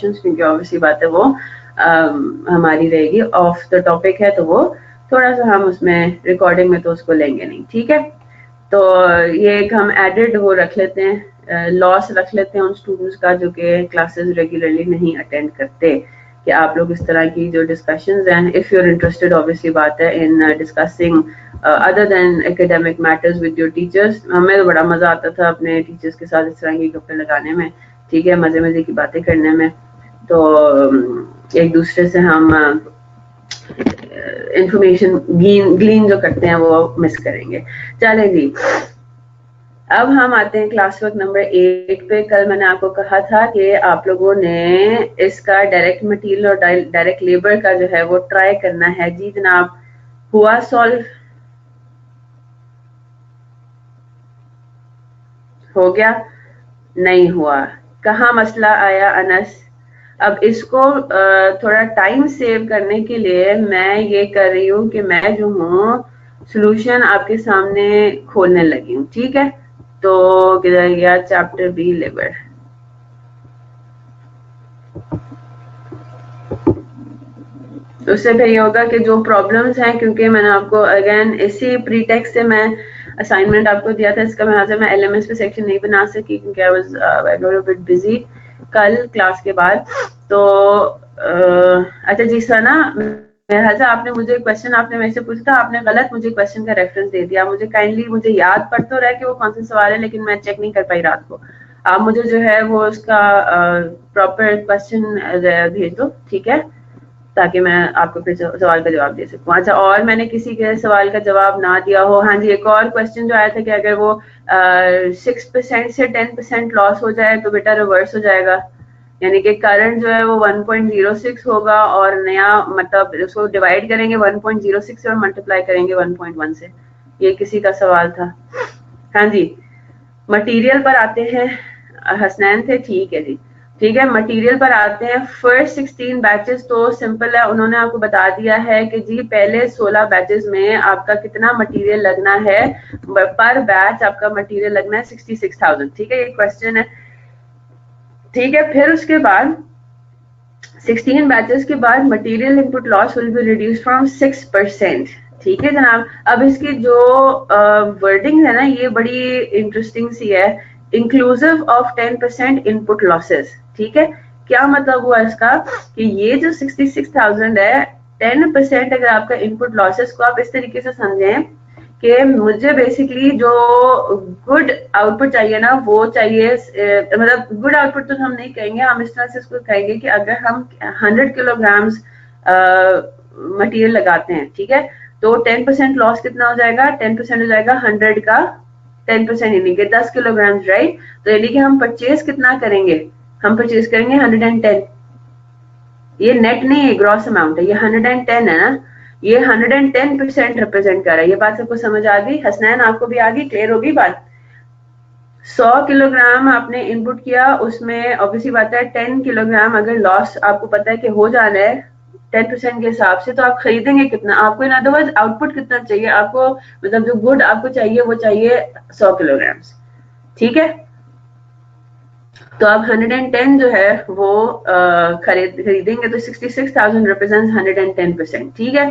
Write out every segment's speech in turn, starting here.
Discussions, क्योंकि obviously बात है वो हमारी रहेगी, ऑफ द टॉपिक है तो वो थोड़ा सा हम उसमें रिकॉर्डिंग में तो उसको लेंगे नहीं, ठीक है। तो ये एक हम एडेड वो रख लेते हैं, लॉस रख लेते हैं उन स्टूडेंट्स का जो कि क्लासेस रेगुलरली नहीं अटेंड करते, कि आप लोग इस तरह की जो डिस्कशंस हैं, if you are interested obviously बात है in discussing other than academic matters with your teachers. हमें तो बड़ा मज़ा आता था अपने टीचर्स के साथ इस तरह के गप्पे लगाने में, ठीक है, मज़े मज़े की बातें करने में। तो एक दूसरे से हम इंफॉर्मेशन ग्लीन जो करते हैं वो मिस करेंगे। चलें जी, अब हम आते हैं क्लास वर्क नंबर 8 पे। कल मैंने आपको कहा था कि आप लोगों ने इसका डायरेक्ट मटेरियल और डायरेक्ट लेबर का जो है वो ट्राई करना है। जी जनाब, हुआ सॉल्व? हो गया? नहीं हुआ? कहाँ मसला आया अनस? अब इसको थोड़ा टाइम सेव करने के लिए मैं ये कर रही हूँ कि मैं जो हूँ सॉल्यूशन आपके सामने खोलने लगी हूँ, ठीक है। तो किधर गया चैप्टर बी लेबर? उससे फिर ये होगा कि जो प्रॉब्लम्स हैं, क्योंकि मैंने आपको अगेन इसी प्रीटेक्स्ट से मैं असाइनमेंट आपको दिया था, इसका मैं एलएमएस पे सेक्शन नहीं बना सकी क्योंकि आई वाज बिट बिजी कल क्लास के बाद। तो अच्छा जी सना मेहजा, आपने मुझे क्वेश्चन आपने मेरे से पूछा था, आपने गलत मुझे क्वेश्चन का रेफरेंस दे दिया। मुझे काइंडली मुझे याद पड़ तो रहा है कि वो कौन सा सवाल है, लेकिन मैं चेक नहीं कर पाई रात को। आप मुझे जो है वो उसका प्रॉपर क्वेश्चन भेज दो, ठीक है, ताकि मैं आपको फिर सवाल का जवाब दे सकूं। अच्छा, और मैंने किसी के सवाल का जवाब ना दिया हो, हाँ जी, एक और क्वेश्चन जो आया था कि अगर वो 6% से 10% लॉस हो जाए तो बेटा रिवर्स हो जाएगा, यानी कि करंट जो है वो 1.06 होगा और नया मतलब उसको डिवाइड करेंगे 1.06 से और मल्टीप्लाई करेंगे 1.1 से। ये किसी का सवाल था। हाँ जी, मटेरियल पर आते हैं। हसनैन थे, ठीक है जी, ठीक है। मटेरियल पर आते हैं। फर्स्ट 16 बैचेस तो सिंपल है, उन्होंने आपको बता दिया है कि जी पहले 16 बैचेस में आपका कितना मटेरियल लगना है, पर बैच आपका मटेरियल लगना है 66,000, ठीक है, ये क्वेश्चन है, ठीक है। फिर उसके बाद 16 बैचेस के बाद material input loss will be reduce from 6%, ठीक है जनाब। अब इसकी जो वर्डिंग है ना, ये बड़ी इंटरेस्टिंग सी है, इंक्लूसिव ऑफ 10% इनपुट लॉसेस, ठीक है। क्या मतलब हुआ इसका कि ये जो 66,000 है, 10% अगर आपका इनपुट लॉसेस को आप इस तरीके से समझें कि मुझे बेसिकली जो गुड आउटपुट चाहिए ना, वो चाहिए, मतलब गुड आउटपुट तो हम नहीं कहेंगे, हम इस तरह से इसको कहेंगे कि अगर हम 100 किलोग्राम्स मटेरियल लगाते हैं, ठीक है, तो 10% लॉस कितना हो जाएगा? 10% हो जाएगा 100 का 10%, यानी कि 10 किलोग्राम, राइट। तो यानी कि हम परचेज कितना करेंगे? हम परचेज करेंगे 110। ये नेट नहीं है, ग्रॉस अमाउंट है, ये 110 है ना, ये 110% रिप्रेजेंट कर रहा है। ये बात सबको समझ आ गई? हसनैन आपको भी आ गई? क्लियर होगी बात? 100 किलोग्राम आपने इनपुट किया, उसमें ऑब्वियसली बात है 10 किलोग्राम अगर लॉस आपको पता है कि हो जाना है 10% के हिसाब से, तो आप खरीदेंगे कितना? आपको इन अदरवाइज आउटपुट कितना चाहिए आपको, मतलब जो गुड आपको चाहिए वो चाहिए 100 किलोग्राम, ठीक है। तो अब 110 जो है वो खरीदेंगे तो 66,000 रिप्रेजेंट 110%, ठीक है।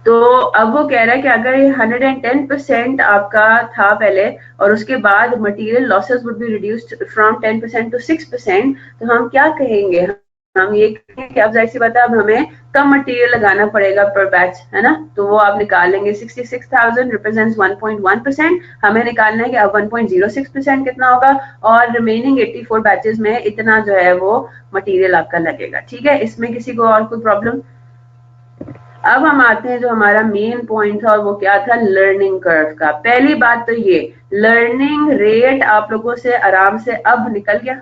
तो अब वो कह रहा है कि अगर ये 110% आपका था पहले और उसके बाद material losses would be reduced from 10% to 6%, तो हम क्या कहेंगे? हम ये कहेंगे कि अब जाहिर सी बात है, अब हमें कम मटेरियल लगाना पड़ेगा पर बैच, है ना। तो वो आप निकाल लेंगे, 66,000 रिप्रेजेंट्स 1.1%, हमें निकालना है कि अब 1.06% कितना होगा, और रिमेनिंग 84 बैचेस में इतना जो है वो मटेरियल आपका लगेगा, ठीक है। इसमें किसी को और कोई प्रॉब्लम? अब हम आते हैं जो हमारा मेन पॉइंट था, और वो क्या था? लर्निंग कर्व का। पहली बात तो ये लर्निंग रेट आप लोगों से आराम से अब निकल गया।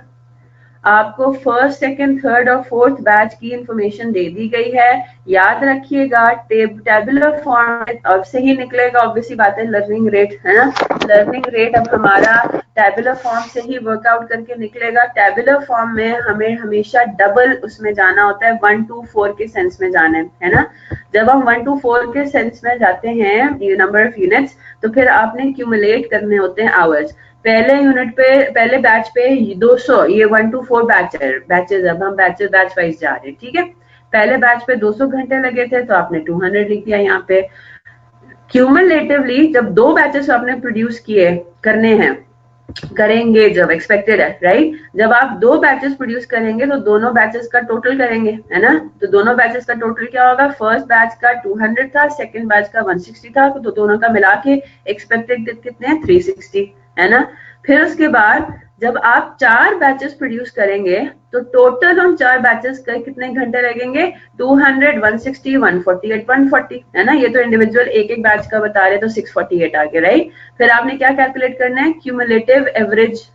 आपको फर्स्ट, सेकंड, थर्ड और फोर्थ बैच की इंफॉर्मेशन दे दी गई है। याद रखिएगा टेबुलर फॉर्मेट अब से ही निकलेगा, ऑब्वियसली बात है, लर्निंग रेट, है ना। लर्निंग रेट अब हमारा टेबुलर फॉर्म से ही वर्कआउट करके निकलेगा। टेबुलर फॉर्म में हमें हमेशा डबल उसमें जाना होता है, 1 to 4 के सेंस में जाना है ना। जब हम 1 to 4 के सेंस में जाते हैं, ये नंबर ऑफ यूनिट्स, तो फिर आपने क्यूमुलेट करने होते हैं आवर्स। पहले यूनिट पे, पहले बैच पे 200, ये 1 to 4 बैचेज, अब हम बैच वाइज जा रहे हैं, ठीक है। पहले बैच पे 200 घंटे लगे थे तो आपने 200 लिख दिया यहाँ पे। क्यूमुलेटिवली जब 2 बैचेस आपने प्रोड्यूस किए, करने हैं, करेंगे जब, एक्सपेक्टेड है, राइट। जब आप 2 बैचेस प्रोड्यूस करेंगे तो दोनों बैचेस का टोटल करेंगे, है ना। तो दोनों बैचेस का टोटल क्या होगा, फर्स्ट बैच का 200 था, सेकंड बैच का 160 था, तो दोनों का मिला के एक्सपेक्टेड कितने हैं, 360, है ना। फिर उसके बाद जब आप 4 बैचेस प्रोड्यूस करेंगे तो टोटल उन 4 बैचेस का कितने घंटे लगेंगे, 200, 160, 148, 140, है ना। ये तो इंडिविजुअल एक एक बैच का बता रहे तो 648 आ गया, राइट। फिर आपने क्या कैलकुलेट करना है, cumulative average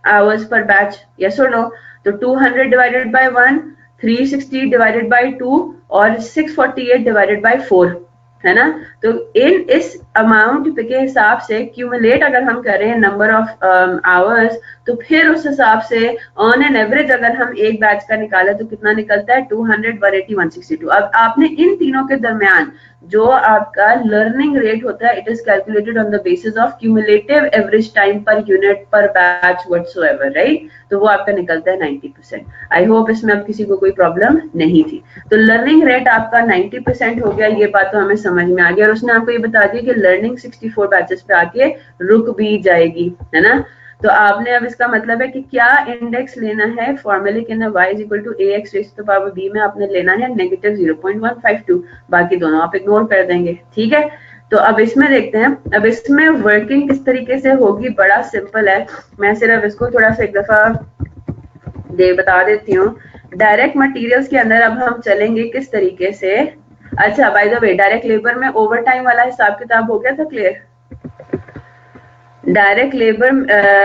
hours per batch, yes और नो। तो 200 डिवाइडेड बाय 1, 360 डिवाइडेड बाय 2 और 648 डिवाइडेड बाय 4, है ना। तो इस अमाउंट के हिसाब से क्यूमुलेट अगर हम करें नंबर ऑफ आवर्स, तो फिर उस हिसाब से ऑन एन एवरेज अगर हम एक बैच का निकालें तो कितना निकलता है, 200, 180, 162। अब आपने इन तीनों के दरमियान जो आपका लर्निंग रेट होता है, it is calculated on the basis of cumulative average time per unit पर बैच व्हाटसोएवर, राइट। तो वो आपका निकलता है 90%। आई होप इसमें अब किसी को कोई प्रॉब्लम नहीं थी। तो लर्निंग रेट आपका 90% हो गया, ये बात तो हमें समझ में आ गया। और उसने आपको ये बता दिया कि लर्निंग 64 बैचेस पे आके रुक भी जाएगी, है ना। तो आपने अब इसका मतलब है कि क्या इंडेक्स लेना है, फॉर्मूले के ना y is equal to ax raise to power b में आपने लेना है नेगेटिव 0.152, बाकी दोनों आप इग्नोर कर देंगे, ठीक है। तो अब इसमें देखते हैं, अब इसमें वर्किंग किस तरीके से होगी, बड़ा सिंपल है। मैं सिर्फ इसको थोड़ा सा एक दफा बता देती हूँ। डायरेक्ट मटेरियल्स के अंदर अब हम चलेंगे किस तरीके से। अच्छा, by the way, direct labour में ओवर टाइम वाला हिसाब किताब हो गया था क्लियर। डायरेक्ट लेबर,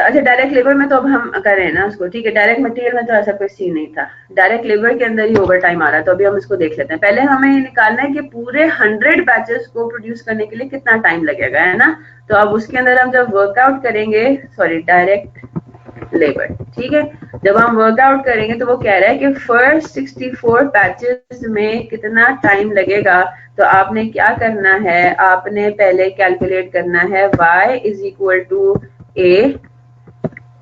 अच्छा डायरेक्ट लेबर में तो अब हम करें ना उसको, ठीक है। डायरेक्ट मटेरियल में तो ऐसा कोई सीन नहीं था, डायरेक्ट लेबर के अंदर ही ओवर टाइम आ रहा है। तो अभी हम इसको देख लेते हैं। पहले हमें निकालना है कि पूरे 100 बैचेस को प्रोड्यूस करने के लिए कितना टाइम लगेगा, है ना। तो अब उसके अंदर हम जब वर्कआउट करेंगे, सॉरी डायरेक्ट लेबर, ठीक है। जब हम वर्कआउट करेंगे तो वो कह रहा है कि फर्स्ट 64 बैचेस में कितना टाइम लगेगा। तो आपने क्या करना है, आपने पहले कैलकुलेट करना है y is equal to a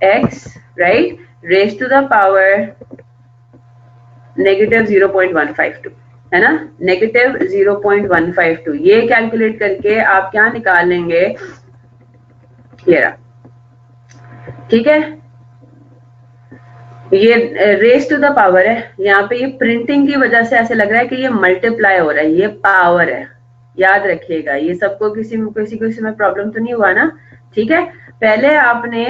x, right, raise to the power negative 0.152, है ना, नेगेटिव 0.152। ये कैलकुलेट करके आप क्या निकाल लेंगे, ये रहा, ठीक है। ये रेज टू द पावर है, यहाँ पे ये प्रिंटिंग की वजह से ऐसे लग रहा है कि ये मल्टीप्लाई हो रहा है, ये पावर है, याद रखिएगा। ये सबको किसी को इसमें प्रॉब्लम तो नहीं हुआ ना, ठीक है। पहले आपने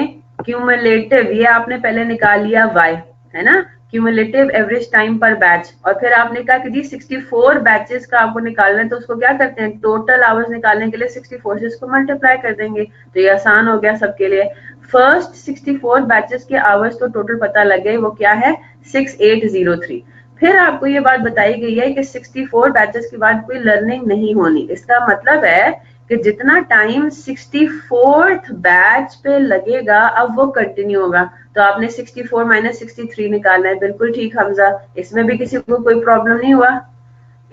क्यूमुलेटिव, ये आपने पहले निकाल लिया y, है ना, क्यूमुलेटिव एवरेज टाइम पर बैच। और फिर आपने कहा कि जी 64 बैचेस का आपको निकालना है, तो उसको क्या करते हैं, टोटल आवर्स निकालने के लिए 64 से इसको मल्टीप्लाई कर देंगे, तो ये आसान हो गया सबके लिए। फर्स्ट 64 बैचेस के आवर्स तो टोटल पता लग गए, वो क्या है 6803। फिर आपको ये बात बताई गई है कि 64 बैचेस के बाद कोई लर्निंग नहीं होनी। इसका मतलब है कि जितना टाइम 64th बैच पे लगेगा अब वो कंटिन्यू होगा। तो आपने 64 माइनस 63 निकालना है, बिल्कुल ठीक हमजा। इसमें भी किसी को कोई प्रॉब्लम नहीं हुआ,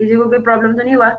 किसी को कोई प्रॉब्लम तो नहीं हुआ।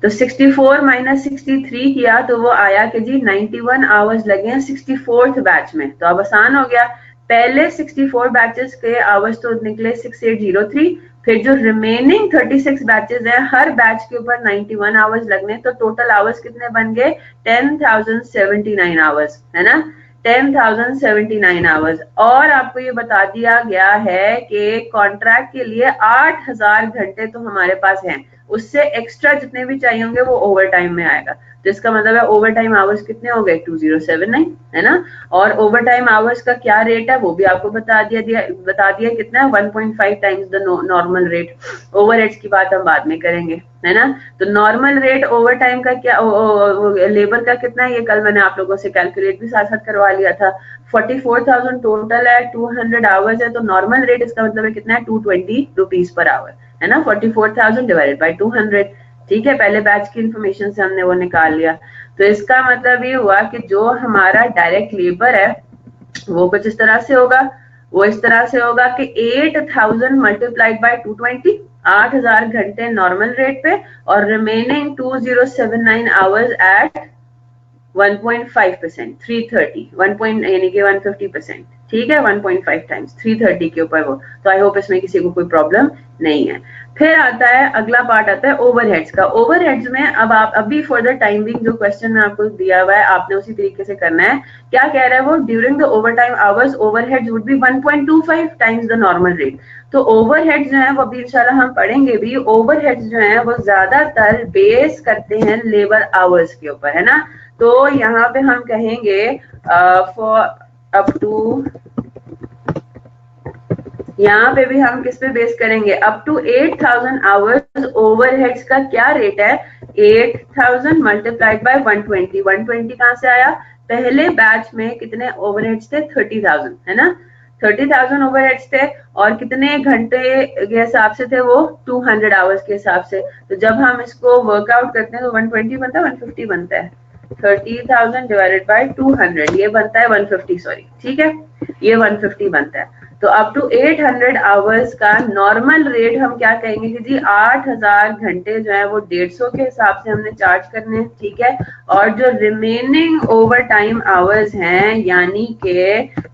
तो 64 माइनस 63 किया तो वो आया कि जी 91 आवर्स लगे हैं 64th बैच में। तो अब आसान हो गया, पहले 64 बैचेस के आवर्स तो निकले 6803, फिर जो रिमेनिंग 36 बैचेस हैं हर बैच के ऊपर 91 आवर्स लगने, तो टोटल आवर्स कितने बन गए 10,079 आवर्स, है ना, 10,079 आवर्स। और आपको ये बता दिया गया है कि कॉन्ट्रैक्ट के लिए 8,000 घंटे तो हमारे पास हैं, उससे एक्स्ट्रा जितने भी चाहिए होंगे वो ओवर टाइम में आएगा। तो इसका मतलब है ओवर टाइम आवर्स कितने हो गए 2079, है ना। और ओवर टाइम आवर्स का क्या रेट है वो भी आपको बता दिया कितना है 1.5 times the normal rate. Overheads की बात हम बाद में करेंगे, है ना। तो नॉर्मल रेट ओवर टाइम का क्या, लेबर का कितना है, ये कल मैंने आप लोगों से कैलकुलेट भी साथ साथ करवा लिया था। 44,000 टोटल है, 200 आवर्स है, तो नॉर्मल रेट इसका मतलब है कितना है 220 रुपीज पर आवर, है ना, 44,000 डिवाइडेड बाय 200, ठीक है। पहले बैच की इंफॉर्मेशन से हमने वो निकाल लिया। तो इसका मतलब ये हुआ कि जो हमारा डायरेक्ट लेबर है वो कुछ इस तरह से होगा, वो इस तरह से होगा कि 8,000 मल्टीप्लाइड बाय 220, 8,000 घंटे नॉर्मल रेट पे, और रिमेनिंग 2079 आवर्स एट 1.5%, 330, 1 यानी कि 150%, ठीक है, 1.5 टाइम्स 330 के ऊपर वो। तो आई होप इसमें किसी को कोई प्रॉब्लम नहीं है। फिर आता है अगला पार्ट, आता है ओवरहेड्स का। ओवरहेड्स में अब आप अभी फॉर द टाइम बिंग जो क्वेश्चन में आपको दिया हुआ है आपने उसी तरीके से करना है। क्या कह रहा है वो, during the over time hours overheads would be 1.25 times the normal rate. तो ओवरहेड्स जो है वो अभी इंशाल्लाह हम पढ़ेंगे भी। ओवरहेड्स जो है वो ज्यादातर बेस करते हैं लेबर आवर्स के ऊपर, है ना। तो यहाँ पे हम कहेंगे फॉर अप टू, यहाँ पे भी हम किस पे बेस करेंगे, अप टू 8000 आवर्स ओवरहेड्स का क्या रेट है, 8000 मल्टीप्लाइड बाय 120। 120 कहाँ से आया, पहले बैच में कितने ओवरहेड्स थे, 30,000, है ना। 30,000 ओवरहेड्स थे और कितने घंटे के हिसाब से थे वो, 200 आवर्स के हिसाब से। तो जब हम इसको वर्कआउट करते हैं तो 120 बनता है, 150 बनता है, 30,000 डिवाइडेड बाय 200 ये बनता है 150, सॉरी, ठीक है, ये 150 बनता है। तो अप टू 800 आवर्स का नॉर्मल रेट हम क्या कहेंगे कि जी 8000 घंटे जो है वो 150 के हिसाब से हमने चार्ज करने हैं, ठीक है। और जो रिमेनिंग ओवर टाइम आवर्स हैं यानी कि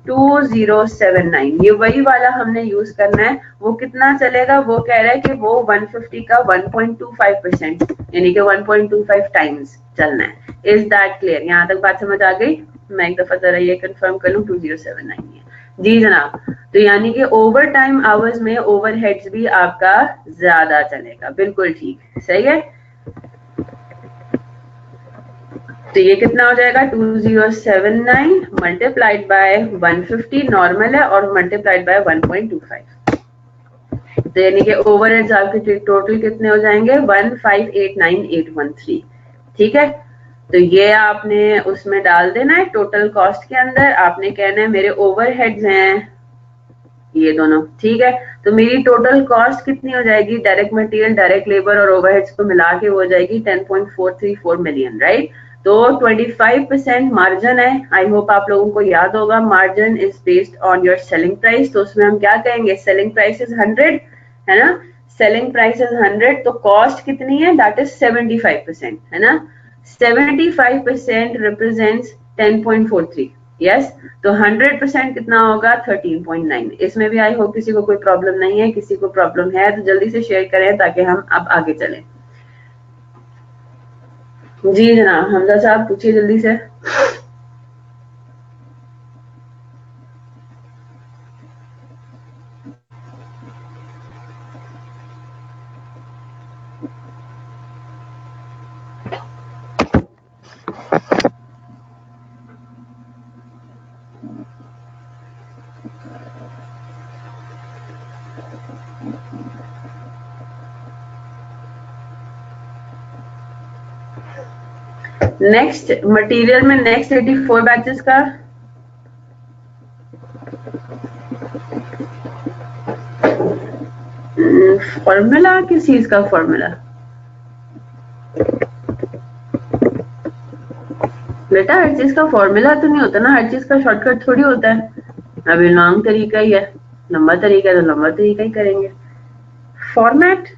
2079, ये वही वाला हमने यूज करना है। वो कितना चलेगा, वो कह रहा है कि वो 150 का 1.25% यानी कि 1.25 टाइम्स चलना है। इज दैट क्लियर, यहाँ तक बात समझ आ गई। मैं एक दफा जरा ये कंफर्म कर लूं, 2079 है जी जनाब। तो यानी कि ओवर टाइम आवर्स में ओवरहेड्स भी आपका ज्यादा चलेगा, बिल्कुल ठीक, सही है। तो ये कितना हो जाएगा, 2079 मल्टीप्लाइड बाय 150 नॉर्मल है और मल्टीप्लाइड बाय 1.25। तो यानी कि ओवरहेड्स आपके टोटल कितने हो जाएंगे, 1589813, ठीक है। तो ये आपने उसमें डाल देना है टोटल कॉस्ट के अंदर। आपने कहना है मेरे ओवरहेड्स हैं ये दोनों, ठीक है। तो मेरी टोटल कॉस्ट कितनी हो जाएगी, डायरेक्ट मटेरियल, डायरेक्ट लेबर और ओवरहेड्स को मिला के हो जाएगी 10.434 मिलियन, राइट। तो 25% मार्जिन है। आई होप आप लोगों को याद होगा, margin is based on your selling price. तो उसमें हम क्या कहेंगे, सेलिंग प्राइस इज 100, है ना। सेलिंग प्राइस इज 100, तो कॉस्ट कितनी है, दैट इज 75%, है ना। 75% रिप्रेजेंट्स 10.43, यस। तो 100% कितना होगा, 13.9। इसमें भी आई होप किसी को कोई प्रॉब्लम नहीं है। किसी को प्रॉब्लम है तो जल्दी से शेयर करें ताकि हम अब आगे चलें। जी जनाब, हमजा साहब पूछिए जल्दी से। नेक्स्ट मटेरियल में नेक्स्ट 84 बैचेस का फॉर्मूला, किस चीज का फॉर्मूला बेटा, हर चीज का फॉर्मूला तो नहीं होता ना, हर चीज का शॉर्टकट थोड़ी होता है। अभी लॉन्ग तरीका ही है, लंबा तरीका है तो लंबा तरीका ही करेंगे। फॉर्मेट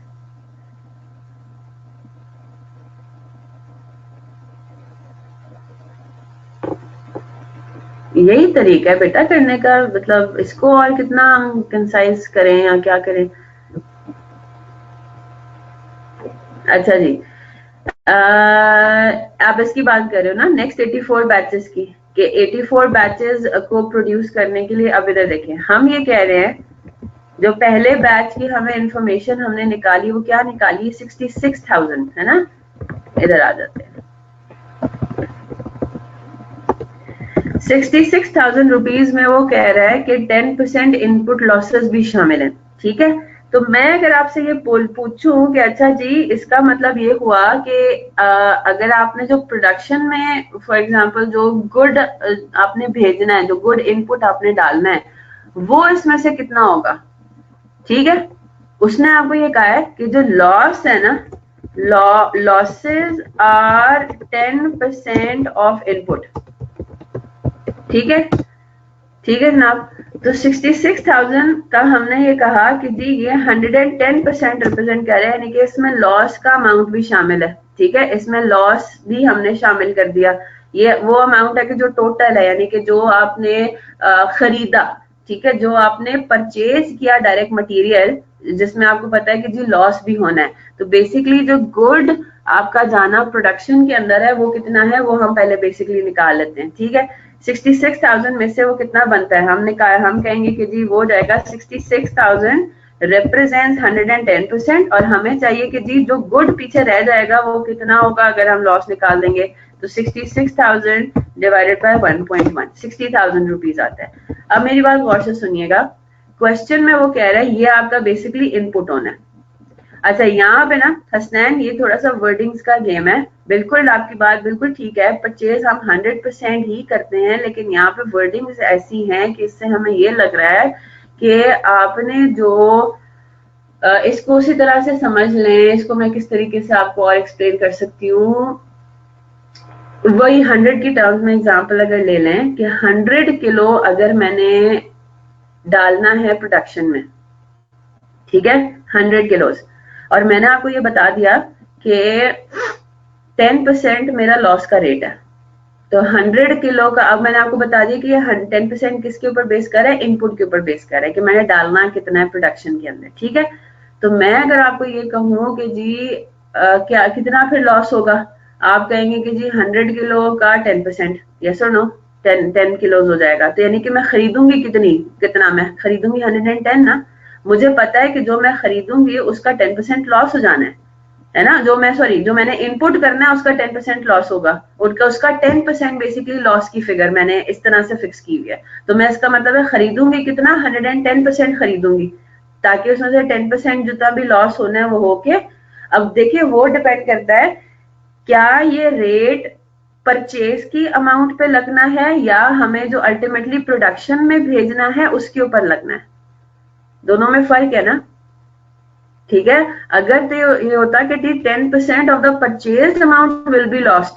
यही तरीका है बेटा करने का, मतलब इसको और कितना हम कंसाइज करें या क्या करें। अच्छा जी, आप इसकी बात कर रहे हो ना, नेक्स्ट 84 बैचेस की, कि 84 बैचेस को प्रोड्यूस करने के लिए। अब इधर देखें, हम ये कह रहे हैं जो पहले बैच की हमें इंफॉर्मेशन हमने निकाली, वो क्या निकाली, 66,000, है ना। इधर आ जाते हैं, 66,000 रुपीज में वो कह रहा है कि 10% इनपुट लॉसेस भी शामिल हैं, ठीक है। तो मैं अगर आपसे ये पूछूं कि अच्छा जी इसका मतलब ये हुआ कि अगर आपने जो प्रोडक्शन में फॉर एग्जांपल जो गुड आपने भेजना है, जो गुड इनपुट आपने डालना है, वो इसमें से कितना होगा, ठीक है। उसने आपको ये कहा है कि जो लॉस है ना, लॉसेस आर 10% ऑफ इनपुट, ठीक है, ठीक है जनाब। तो 66,000 का हमने ये कहा कि जी ये 110% रिप्रेजेंट कर रहे हैं, यानी कि इसमें लॉस का अमाउंट भी शामिल है, ठीक है। इसमें लॉस भी हमने शामिल कर दिया ये वो अमाउंट है कि जो टोटल है, यानी कि जो आपने खरीदा, ठीक है, जो आपने परचेज किया डायरेक्ट मटेरियल, जिसमें आपको पता है कि जी लॉस भी होना है। तो बेसिकली जो गुड आपका जाना प्रोडक्शन के अंदर है वो कितना है, वो हम पहले बेसिकली निकाल लेते हैं, ठीक है। 66,000 में से वो कितना बनता है, हम कहेंगे कि जी वो जाएगा 66,000 रिप्रेजेंट्स 110%, और हमें चाहिए कि जी जो गुड पीछे रह जाएगा वो कितना होगा अगर हम लॉस निकाल देंगे, तो 66,000 डिवाइडेड बाय 1.1, 60,000 रुपीज आता है। अब मेरी बात गौर से सुनिएगा, क्वेश्चन में वो कह रहा है ये आपका बेसिकली इनपुट होना है। अच्छा यहाँ पे ना हसनैन, ये थोड़ा सा वर्डिंग्स का गेम है, बिल्कुल आपकी बात बिल्कुल ठीक है, परचेज हम 100% ही करते हैं, लेकिन यहाँ पे वर्डिंग्स ऐसी हैं कि इससे हमें ये लग रहा है कि आपने जो इसको उसी तरह से समझ लें, इसको मैं किस तरीके से आपको और एक्सप्लेन कर सकती हूँ, वही 100 की टर्म्स में एग्जांपल अगर ले लें कि 100 किलो अगर मैंने डालना है प्रोडक्शन में, ठीक है, 100 किलोज, और मैंने आपको ये बता दिया कि 10% मेरा लॉस का रेट है, तो 100 किलो का, अब मैंने आपको बता दिया कि ये 10% किसके ऊपर बेस कर रहा है, इनपुट के ऊपर बेस कर रहा है कि मैंने डालना कितना है प्रोडक्शन के अंदर, ठीक है। तो मैं अगर आपको ये कहूँ कि जी क्या कितना फिर लॉस होगा, आप कहेंगे कि जी 100 किलो का 10%, यस और नो, 10 किलोज हो जाएगा, तो यानी कि मैं खरीदूंगी कितना मैं खरीदूंगी 110 ना, मुझे पता है कि जो मैं खरीदूंगी उसका 10% लॉस हो जाना है ना, जो मैंने इनपुट करना है उसका 10% लॉस होगा, उसका 10% बेसिकली लॉस की फिगर मैंने इस तरह से फिक्स की हुई है। तो मैं इसका मतलब है खरीदूंगी कितना, 110% खरीदूंगी, ताकि उसमें से 10% जितना भी लॉस होना है वो होके, अब देखिए वो डिपेंड करता है क्या ये रेट परचेज की अमाउंट पे लगना है या हमें जो अल्टीमेटली प्रोडक्शन में भेजना है उसके ऊपर लगना है, दोनों में फर्क है ना, ठीक है। अगर तो ये होता कि 10% of the purchase amount will be lost,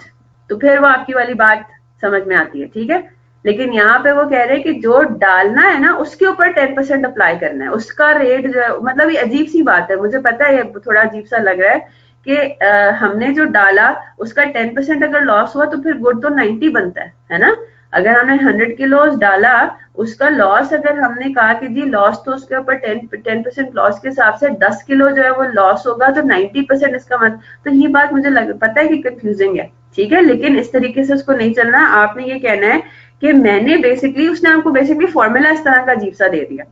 तो फिर वो आपकी वाली बात समझ में आती है, ठीक है। लेकिन यहाँ पे वो कह रहे हैं कि जो डालना है ना उसके ऊपर 10% अप्लाई करना है, उसका रेट जो है, मतलब ये अजीब सी बात है, मुझे पता है ये थोड़ा अजीब सा लग रहा है कि हमने जो डाला उसका 10% अगर लॉस हुआ तो फिर गुड तो 90 बनता है ना। अगर हमने 100 किलोज डाला, उसका लॉस अगर हमने कहा कि जी लॉस तो उसके ऊपर 10% लॉस के हिसाब से 10 किलो जो है वो लॉस होगा, तो 90% इसका मतलब, तो ये बात मुझे पता है कि कंफ्यूजिंग है, ठीक है, लेकिन इस तरीके से उसको नहीं चलना। आपने ये कहना है कि मैंने बेसिकली, उसने आपको बेसिकली फॉर्मूला इस तरह का अजीब सा दे दिया,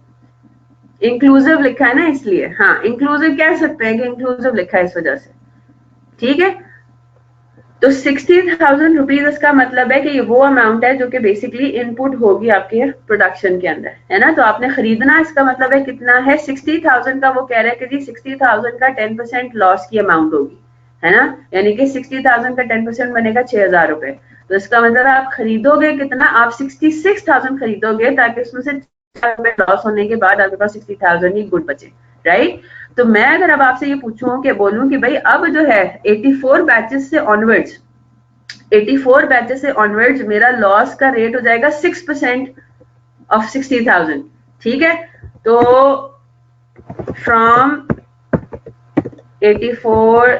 इंक्लूसिव लिखा है ना, इसलिए हाँ इंक्लूसिव कह सकते हैं कि इंक्लूसिव लिखा है इस वजह से, ठीक है। तो 60,000 रुपीज इसका मतलब है कि ये वो अमाउंट है जो कि बेसिकली इनपुट होगी आपके प्रोडक्शन के अंदर, है ना। तो आपने खरीदना, इसका मतलब है कितना है 60,000 का, वो कह रहे हैं कि जी 60,000 का 10% लॉस की अमाउंट होगी, है ना, यानी कि 60,000 का 10% बनेगा 6,000 रुपए। तो इसका मतलब आप खरीदोगे कितना, आप 66,000 खरीदोगे ताकि उसमें से लॉस होने के बाद आपके पास 60,000 ही गुड बचे, राइट। तो मैं अगर अब आपसे ये पूछूं कि बोलूं कि भाई अब जो है 84 बैचेस से ऑनवर्ड्स, 84 बैचेस से ऑनवर्ड्स मेरा लॉस का रेट हो जाएगा 6% ऑफ 60,000, ठीक है। तो फ्रॉम 84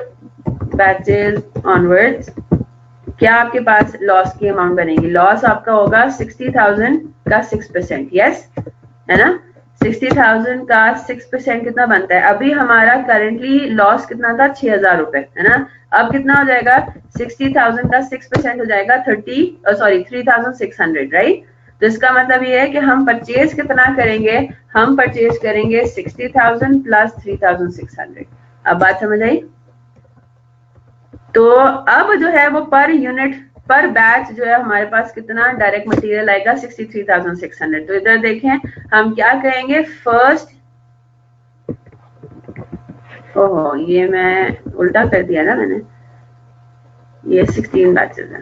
बैचेस ऑनवर्ड्स क्या आपके पास लॉस की अमाउंट बनेगी, लॉस आपका होगा 60,000 का 6%, यस, है ना। 60,000 का 6% कितना बनता है, अभी हमारा करंटली लॉस कितना था 6,000 रुपए, है ना। अब कितना हो जाएगा, 60,000 का 6% हो जाएगा 3,600, राइट। तो इसका मतलब ये है कि हम परचेज कितना करेंगे, हम परचेज करेंगे 60,000 प्लस 3,600। अब बात समझ आई। तो अब जो है वो पर यूनिट पर बैच जो है हमारे पास कितना डायरेक्ट मटेरियल आएगा 63,600। तो इधर देखें हम क्या कहेंगे, फर्स्ट, ओहो ये मैं उल्टा कर दिया ना मैंने, ये 16 बैचेस है,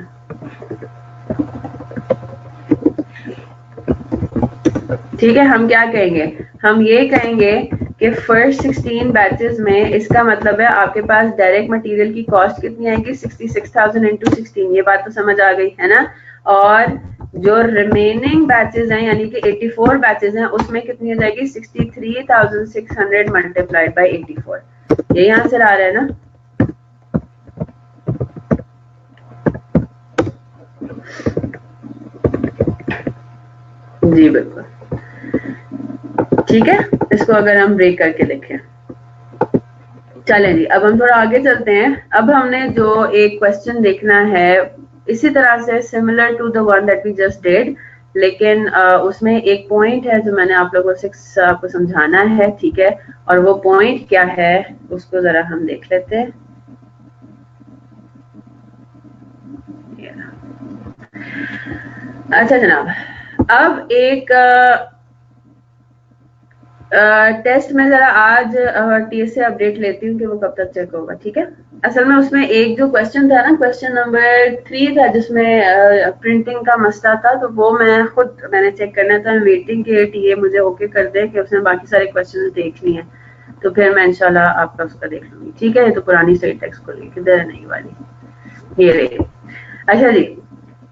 ठीक है। हम क्या कहेंगे, हम ये कहेंगे कि फर्स्ट 16 बैचेस में, इसका मतलब है आपके पास डायरेक्ट मटेरियल की कॉस्ट कितनी आएगी 66,000 इंटू 16, ये बात तो समझ आ गई है ना। और जो रिमेनिंग बैचेस हैं यानी कि 84 बैचेस हैं उसमें कितनी हो जाएगी 63,600 मल्टीप्लाइड बाई 84, यही आंसर आ रहा है ना। जी बिल्कुल, ठीक है। इसको अगर हम ब्रेक करके देखें, चलें जी, अब हम थोड़ा आगे चलते हैं। अब हमने जो एक क्वेश्चन देखना है इसी तरह से similar to the one that we just did, लेकिन उसमें एक पॉइंट है जो मैंने आप लोगों से आपको समझाना है, ठीक है। और वो पॉइंट क्या है उसको जरा हम देख लेते हैं। अच्छा जनाब, अब एक टेस्ट में जरा आज टीएस से अपडेट लेती हूँ कि वो कब तक चेक होगा, ठीक है। असल में उसमें एक जो क्वेश्चन था ना, क्वेश्चन नंबर 3 था जिसमें प्रिंटिंग का मसला था, तो वो मैंने चेक करना था, वेटिंग के टीए मुझे ओके कर दे कि उसने बाकी सारे क्वेश्चन देख लिए हैं, तो फिर मैं इंशाल्लाह आपका उसका देख लूंगी, ठीक है। ये तो पुरानी सही टेक्स्ट को लेके किधर है नई वाली, ये रही। अच्छा जी,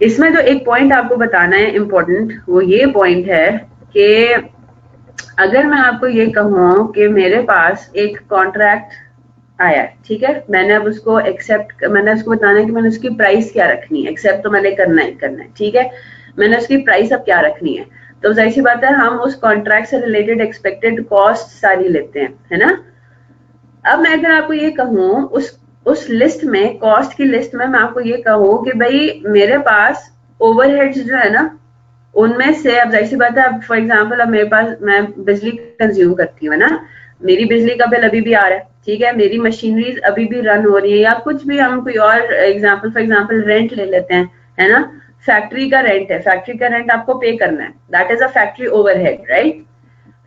इसमें जो एक पॉइंट आपको बताना है इम्पोर्टेंट, वो ये पॉइंट है कि अगर मैं आपको ये कहूँ कि मेरे पास एक कॉन्ट्रैक्ट आया है, ठीक है, मैंने अब उसको मैंने उसको बताना है कि मैंने उसकी प्राइस क्या रखनी है। एक्सेप्ट तो मैंने करना है, ठीक है। मैंने उसकी प्राइस अब क्या रखनी है, तो जाहिर सी बात है हम उस कॉन्ट्रैक्ट से रिलेटेड एक्सपेक्टेड कॉस्ट सारी लेते हैं, है ना। अब मैं अगर आपको ये कहूँ उस लिस्ट में, कॉस्ट की लिस्ट में मैं आपको ये कहूँ कि भाई मेरे पास ओवरहेड्स जो है ना, उनमें से अब जाहिर सी बात है, अब फॉर एग्जांपल अब मेरे पास, मैं बिजली कंज्यूम करती हूँ ना, मेरी बिजली का बिल अभी भी आ रहा है, ठीक है, मेरी मशीनरीज अभी भी रन हो रही है, या कुछ भी, हम कोई और एग्जांपल, फॉर एग्जांपल रेंट ले लेते हैं, है ना। फैक्ट्री का रेंट है, फैक्ट्री का रेंट आपको पे करना है, that is a factory overhead, right.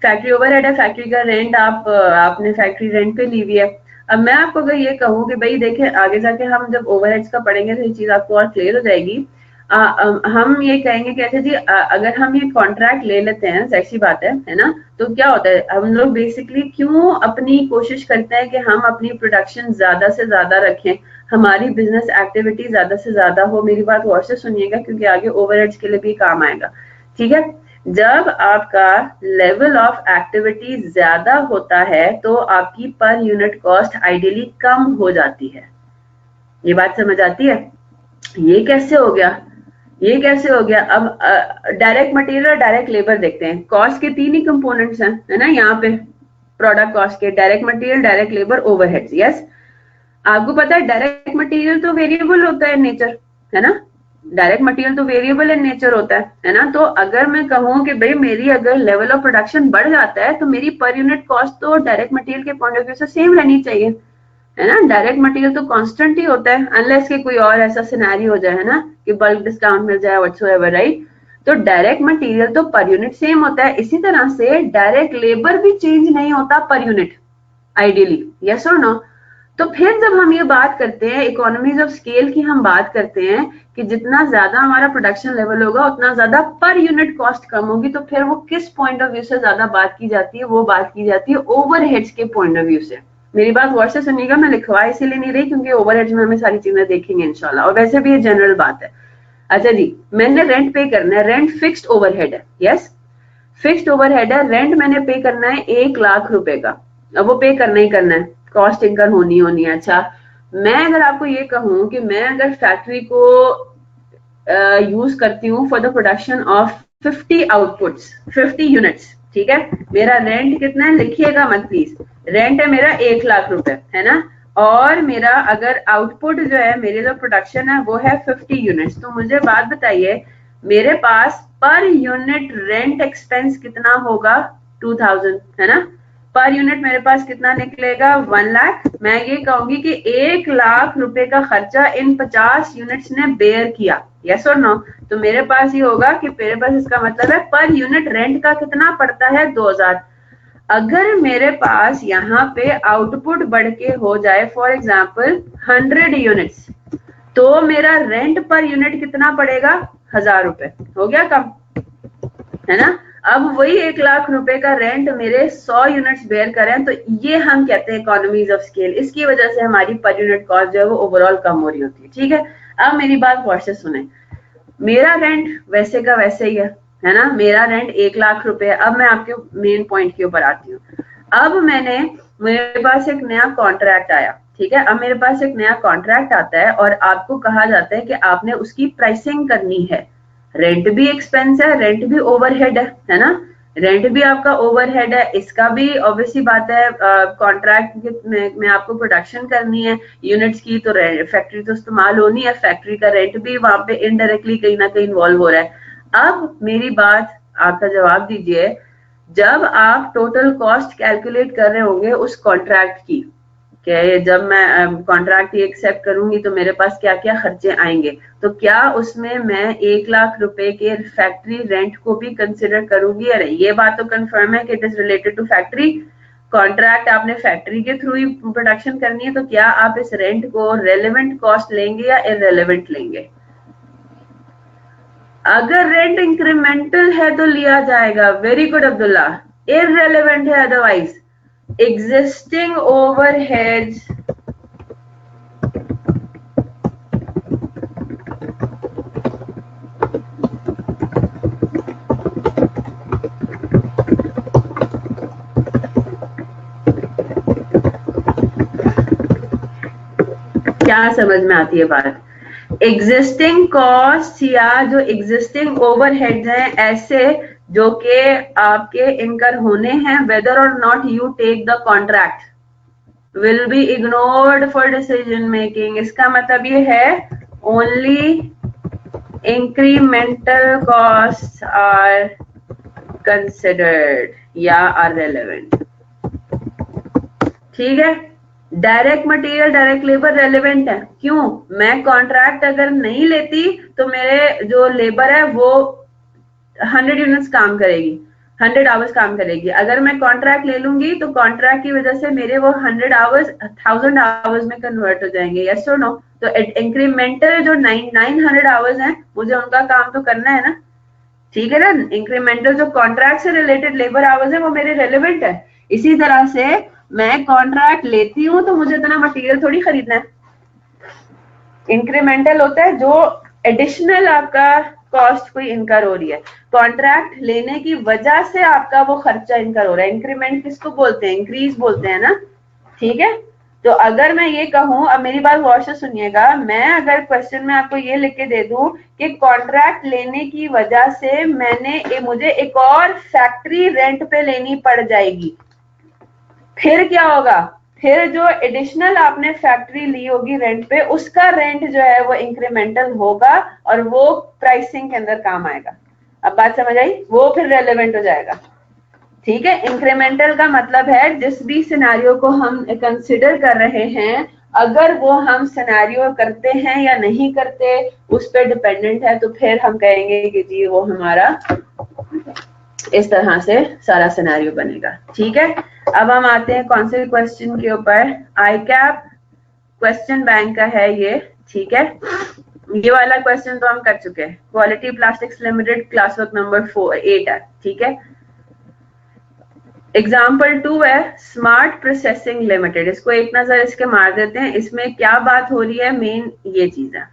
Factory overhead है, फैक्ट्री का रेंट आपने फैक्ट्री रेंट पे ली हुई है। अब मैं आपको अगर ये कहूँ कि भाई देखें, आगे जाके हम जब ओवरहेड्स का पढ़ेंगे तो ये चीज आपको और क्लियर हो जाएगी। हम ये कहेंगे कि अच्छा जी, अगर हम ये कॉन्ट्रैक्ट ले लेते हैं, ऐसी बात है ना, तो क्या होता है, हम लोग बेसिकली क्यों अपनी कोशिश करते हैं कि हम अपनी प्रोडक्शन ज्यादा से ज्यादा रखें, हमारी बिजनेस एक्टिविटी ज्यादा से ज्यादा हो। मेरी बात गौर से सुनिएगा क्योंकि आगे ओवरहेड्स के लिए भी काम आएगा, ठीक है। जब आपका लेवल ऑफ एक्टिविटी ज्यादा होता है तो आपकी पर यूनिट कॉस्ट आइडियली कम हो जाती है। ये बात समझ आती है? ये कैसे हो गया, ये कैसे हो गया? अब डायरेक्ट मटेरियल और डायरेक्ट लेबर देखते हैं। कॉस्ट के 3 ही कंपोनेंट्स हैं, है ना, यहाँ पे प्रोडक्ट कॉस्ट के, direct material, direct labour, overheads. Yes, आपको पता है डायरेक्ट मटेरियल तो वेरिएबल होता है नेचर, है ना। डायरेक्ट मटेरियल तो वेरिएबल इन नेचर होता है ना। तो अगर मैं कहूँ कि भाई मेरी अगर लेवल ऑफ प्रोडक्शन बढ़ जाता है तो मेरी पर यूनिट कॉस्ट तो डायरेक्ट मटेरियल के पॉइंट ऑफ व्यू से सेम रहनी चाहिए, है ना। डायरेक्ट मटेरियल तो कांस्टेंट ही होता है, अनलेस कि कोई और ऐसा सिनेरियो हो जाए, है ना, कि बल्क डिस्काउंट मिल जाए व्हाटसोएवर, राइट। तो डायरेक्ट मटेरियल तो पर यूनिट सेम होता है। इसी तरह से डायरेक्ट लेबर भी चेंज नहीं होता पर यूनिट आइडियली, यस और नो। तो फिर जब हम ये बात करते हैं इकोनॉमीज ऑफ स्केल की, हम बात करते हैं कि जितना ज्यादा हमारा प्रोडक्शन लेवल होगा उतना ज्यादा पर यूनिट कॉस्ट कम होगी, तो फिर वो किस पॉइंट ऑफ व्यू से ज्यादा बात की जाती है? वो बात की जाती है ओवरहेड्स के पॉइंट ऑफ व्यू से। मेरी बात गौर से सुनिएगा, मैं लिखवा इसीलिए नहीं रही क्योंकि ओवरहेड्स में हमें सारी चीजें देखेंगे इंशाल्लाह, और वैसे भी ये जनरल बात है। अच्छा जी, मैंने रेंट पे करना है, रेंट फिक्स्ड ओवरहेड है, यस, फिक्स्ड ओवरहेड है, रेंट मैंने पे करना है 1 लाख रुपए का। अब वो पे करना ही करना है, कॉस्ट इनकर होनी है। अच्छा, मैं अगर आपको ये कहूँ कि मैं अगर फैक्ट्री को यूज करती हूँ for the production of 50 outputs, 50 units, ठीक है, मेरा रेंट कितना है लिखिएगा मत प्लीज, रेंट है मेरा 1 लाख रुपए, है ना। और मेरा अगर आउटपुट जो है, मेरे जो प्रोडक्शन है वो है 50 यूनिट्स, तो मुझे बात बताइए मेरे पास पर यूनिट रेंट एक्सपेंस कितना होगा? 2000, है ना। पर यूनिट मेरे पास कितना निकलेगा? 1 लाख। मैं ये कहूंगी कि 1 लाख रुपए का खर्चा इन 50 यूनिट्स ने बेयर किया, यस और नो। तो मेरे पास ये होगा कि मेरे पास, इसका मतलब है पर यूनिट रेंट का कितना पड़ता है? 2000। अगर मेरे पास यहाँ पे आउटपुट बढ़ के हो जाए फॉर एग्जाम्पल 100 यूनिट्स, तो मेरा रेंट पर यूनिट कितना पड़ेगा? 1000 रुपए। हो गया कम, है ना। अब वही 1 लाख रुपए का रेंट मेरे 100 यूनिट्स बेयर करें, तो ये हम कहते हैं इकोनॉमीज ऑफ स्केल। इसकी वजह से हमारी पर यूनिट कॉस्ट जो है वो ओवरऑल कम हो रही होती है, ठीक है। अब मेरी बात गौर से सुने, मेरा रेंट वैसे का वैसे ही है ना, मेरा रेंट 1 लाख रुपए। अब मैं आपके मेन पॉइंट के ऊपर आती हूँ। अब मेरे पास एक नया कॉन्ट्रैक्ट आया, ठीक है। अब मेरे पास एक नया कॉन्ट्रैक्ट आता है और आपको कहा जाता है कि आपने उसकी प्राइसिंग करनी है, रेंट भी एक्सपेंस है, रेंट भी ओवरहेड है ना, रेंट भी आपका ओवरहेड है, इसका भी ऑब्वियसली बात है, कॉन्ट्रैक्ट में आपको प्रोडक्शन करनी है यूनिट्स की, तो फैक्ट्री तो इस्तेमाल होनी है, फैक्ट्री का रेंट भी वहां पे इनडायरेक्टली कहीं ना कहीं इन्वॉल्व हो रहा है। अब मेरी बात, आपका जवाब दीजिए, जब आप टोटल कॉस्ट कैलकुलेट कर रहे होंगे उस कॉन्ट्रैक्ट की, कि जब मैं कॉन्ट्रैक्ट ये एक्सेप्ट करूंगी तो मेरे पास क्या क्या खर्चे आएंगे, तो क्या उसमें मैं 1 लाख रुपए के फैक्ट्री रेंट को भी कंसिडर करूंगी? अरे ये बात तो कंफर्म है कि it is related to factory, contract आपने फैक्ट्री के थ्रू ही प्रोडक्शन करनी है, तो क्या आप इस रेंट को रेलेवेंट कॉस्ट लेंगे या इररेलेवेंट लेंगे? अगर रेंट इंक्रीमेंटल है तो लिया जाएगा, वेरी गुड अब्दुल्ला, इररेलेवेंट है अदरवाइज existing overheads क्या समझ में आती है बात? एग्जिस्टिंग कॉस्ट या जो एग्जिस्टिंग ओवरहेड्स हैं ऐसे जो कि आपके इनकर होने हैं, वेदर और not you take the contract will be ignored for decision making. इसका मतलब ये है only incremental cost are considered या आर रेलेवेंट। ठीक है, direct material direct labour relevant है, क्यों? मैं कॉन्ट्रैक्ट अगर नहीं लेती तो मेरे जो लेबर है वो 100 यूनिट्स काम करेगी, 100 आवर्स काम करेगी। अगर मैं कॉन्ट्रैक्ट ले लूंगी तो कॉन्ट्रैक्ट की वजह से मेरे वो 100 आवर्स 1000 आवर्स में कन्वर्ट हो जाएंगे, यस और नो? तो इंक्रीमेंटल जो 900 आवर्स हैं मुझे उनका काम तो करना है ना, ठीक है ना? इंक्रीमेंटल जो कॉन्ट्रैक्ट से रिलेटेड लेबर आवर्स है वो मेरे रेलेवेंट है। इसी तरह से मैं कॉन्ट्रैक्ट लेती हूँ तो मुझे इतना मटेरियल थोड़ी खरीदना है। इंक्रीमेंटल होता है जो एडिशनल आपका कॉस्ट कोई इनकर हो रही है, कॉन्ट्रैक्ट लेने की वजह से आपका वो खर्चा इनकर हो रहा है। इंक्रीमेंट किसको बोलते हैं? इंक्रीज बोलते हैं ना, ठीक है? तो अगर मैं ये कहूं, अब मेरी बात गौर से सुनिएगा, मैं अगर क्वेश्चन में आपको ये लिख के दे दूं कि कॉन्ट्रैक्ट लेने की वजह से मुझे एक और फैक्ट्री रेंट पे लेनी पड़ जाएगी, फिर क्या होगा? फिर जो एडिशनल आपने फैक्ट्री ली होगी रेंट पे, उसका रेंट जो है वो इंक्रीमेंटल होगा और वो प्राइसिंग के अंदर काम आएगा। अब बात समझ आई? वो फिर रेलेवेंट हो जाएगा, ठीक है? इंक्रीमेंटल का मतलब है जिस भी सिनेरियो को हम कंसिडर कर रहे हैं, अगर वो हम सिनेरियो करते हैं या नहीं करते उस पर डिपेंडेंट है, तो फिर हम कहेंगे कि जी वो हमारा इस तरह से सारा सिनेरियो बनेगा, ठीक है? अब हम आते हैं कौन से क्वेश्चन के ऊपर? आई कैप क्वेश्चन बैंक का है ये, ठीक है? ये वाला क्वेश्चन तो हम कर चुके हैं। Quality plastics limited, class work number 8 है, ठीक है? एग्जाम्पल 2 है स्मार्ट प्रोसेसिंग लिमिटेड। इसको एक नजर इसके मार देते हैं, इसमें क्या बात हो रही है, मेन ये चीज है,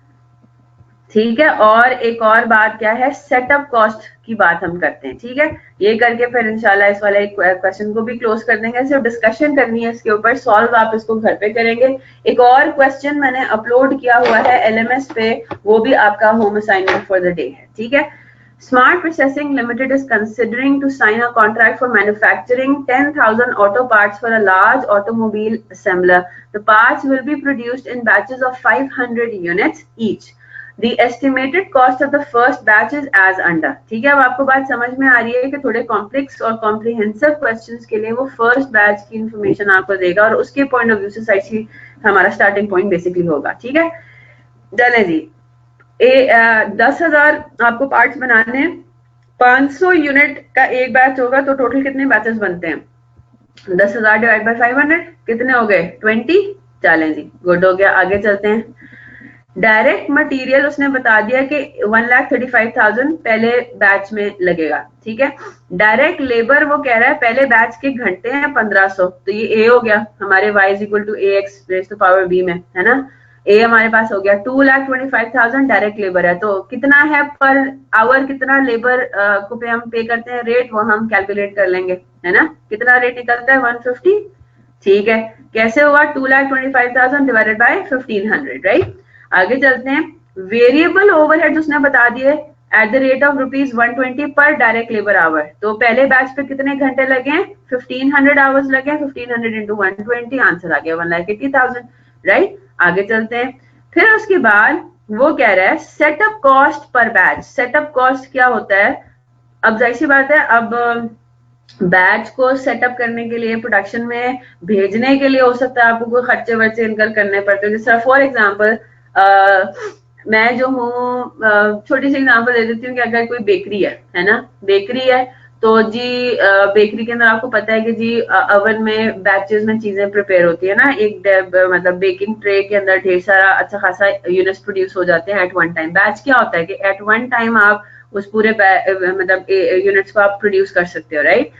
ठीक है? और एक और बात क्या है, सेटअप कॉस्ट की बात हम करते हैं, ठीक है? ये करके फिर इंशाल्लाह इस वाले क्वेश्चन को भी क्लोज कर देंगे। सिर्फ डिस्कशन करनी है इसके ऊपर, सॉल्व आप इसको घर पे करेंगे। एक और क्वेश्चन मैंने अपलोड किया हुआ है LMS पे, वो भी आपका home assignment for the day है, ठीक है? Smart Processing Limited is considering to sign a contract for manufacturing 10,000 auto parts for a large automobile assembler. The parts will be produced in batches of 500 units each. The estimated cost of the first batch is as under. ठीक है, अब आपको बात समझ में आ रही है कि थोड़े कॉम्प्लेक्स और कॉम्प्रिहेंसिव क्वेश्चंस के लिए वो फर्स्ट बैच की इंफॉर्मेशन आपको देगा और उसके पॉइंट ऑफ व्यू से साइड हमारा स्टार्टिंग पॉइंट बेसिकली होगा, ठीक है? चले जी, 10,000 आपको पार्ट्स बनाने, 500 यूनिट का एक बैच होगा, तो टोटल कितने बैचेस बनते हैं? 10,000 डिवाइड बाय 500 कितने हो गए? 20। चलें जी, गुड हो गया, आगे चलते हैं। डायरेक्ट मटेरियल उसने बता दिया कि 1,35,000 पहले बैच में लगेगा, ठीक है? डायरेक्ट लेबर वो कह रहा है पहले बैच के घंटे हैं 1500, तो ये ए हो गया हमारे y is equal to ax raise to power b में, है ना? ए हमारे पास हो गया। 2,25,000 डायरेक्ट लेबर है, तो कितना है पर आवर, कितना लेबर को पे हम पे करते हैं रेट, वो हम कैलकुलेट कर लेंगे, है ना? कितना रेट निकलता है? 150, ठीक है? कैसे होगा? 2,25,000 डिवाइडेड बाय 1,500, राइट? आगे चलते हैं। वेरिएबल ओवरहेड्स उसने बता दिए, एट द रेट ऑफ ₹120 पर डायरेक्ट लेबर आवर। तो पहले बैच पे कितने घंटे लगे? 1500 आवर्स लगे। 1500 इंटू 120, आंसर आ गया 1,80,000, राइट। आगे चलते हैं। फिर उसके बाद वो कह रहा है setup cost per batch. Setup cost क्या होता है? अब जाहिर सी बात है, अब बैच को सेटअप करने के लिए, प्रोडक्शन में भेजने के लिए हो सकता है आपको कोई खर्चे वर्चे इनकर करने पड़ते हैं। जैसे फॉर एग्जांपल मैं जो हूँ, छोटी सी एग्जांपल दे देती हूँ कि अगर कोई बेकरी है ना, बेकरी है तो जी बेकरी के अंदर आपको पता है कि जी ओवन में बैचेस में चीजें प्रिपेयर होती है ना, एक मतलब बेकिंग ट्रे के अंदर ढेर सारा अच्छा खासा यूनिट्स प्रोड्यूस हो जाते हैं एट वन टाइम। बैच क्या होता है कि एट वन टाइम आप उस पूरे मतलब यूनिट्स को आप प्रोड्यूस कर सकते हो, राइट।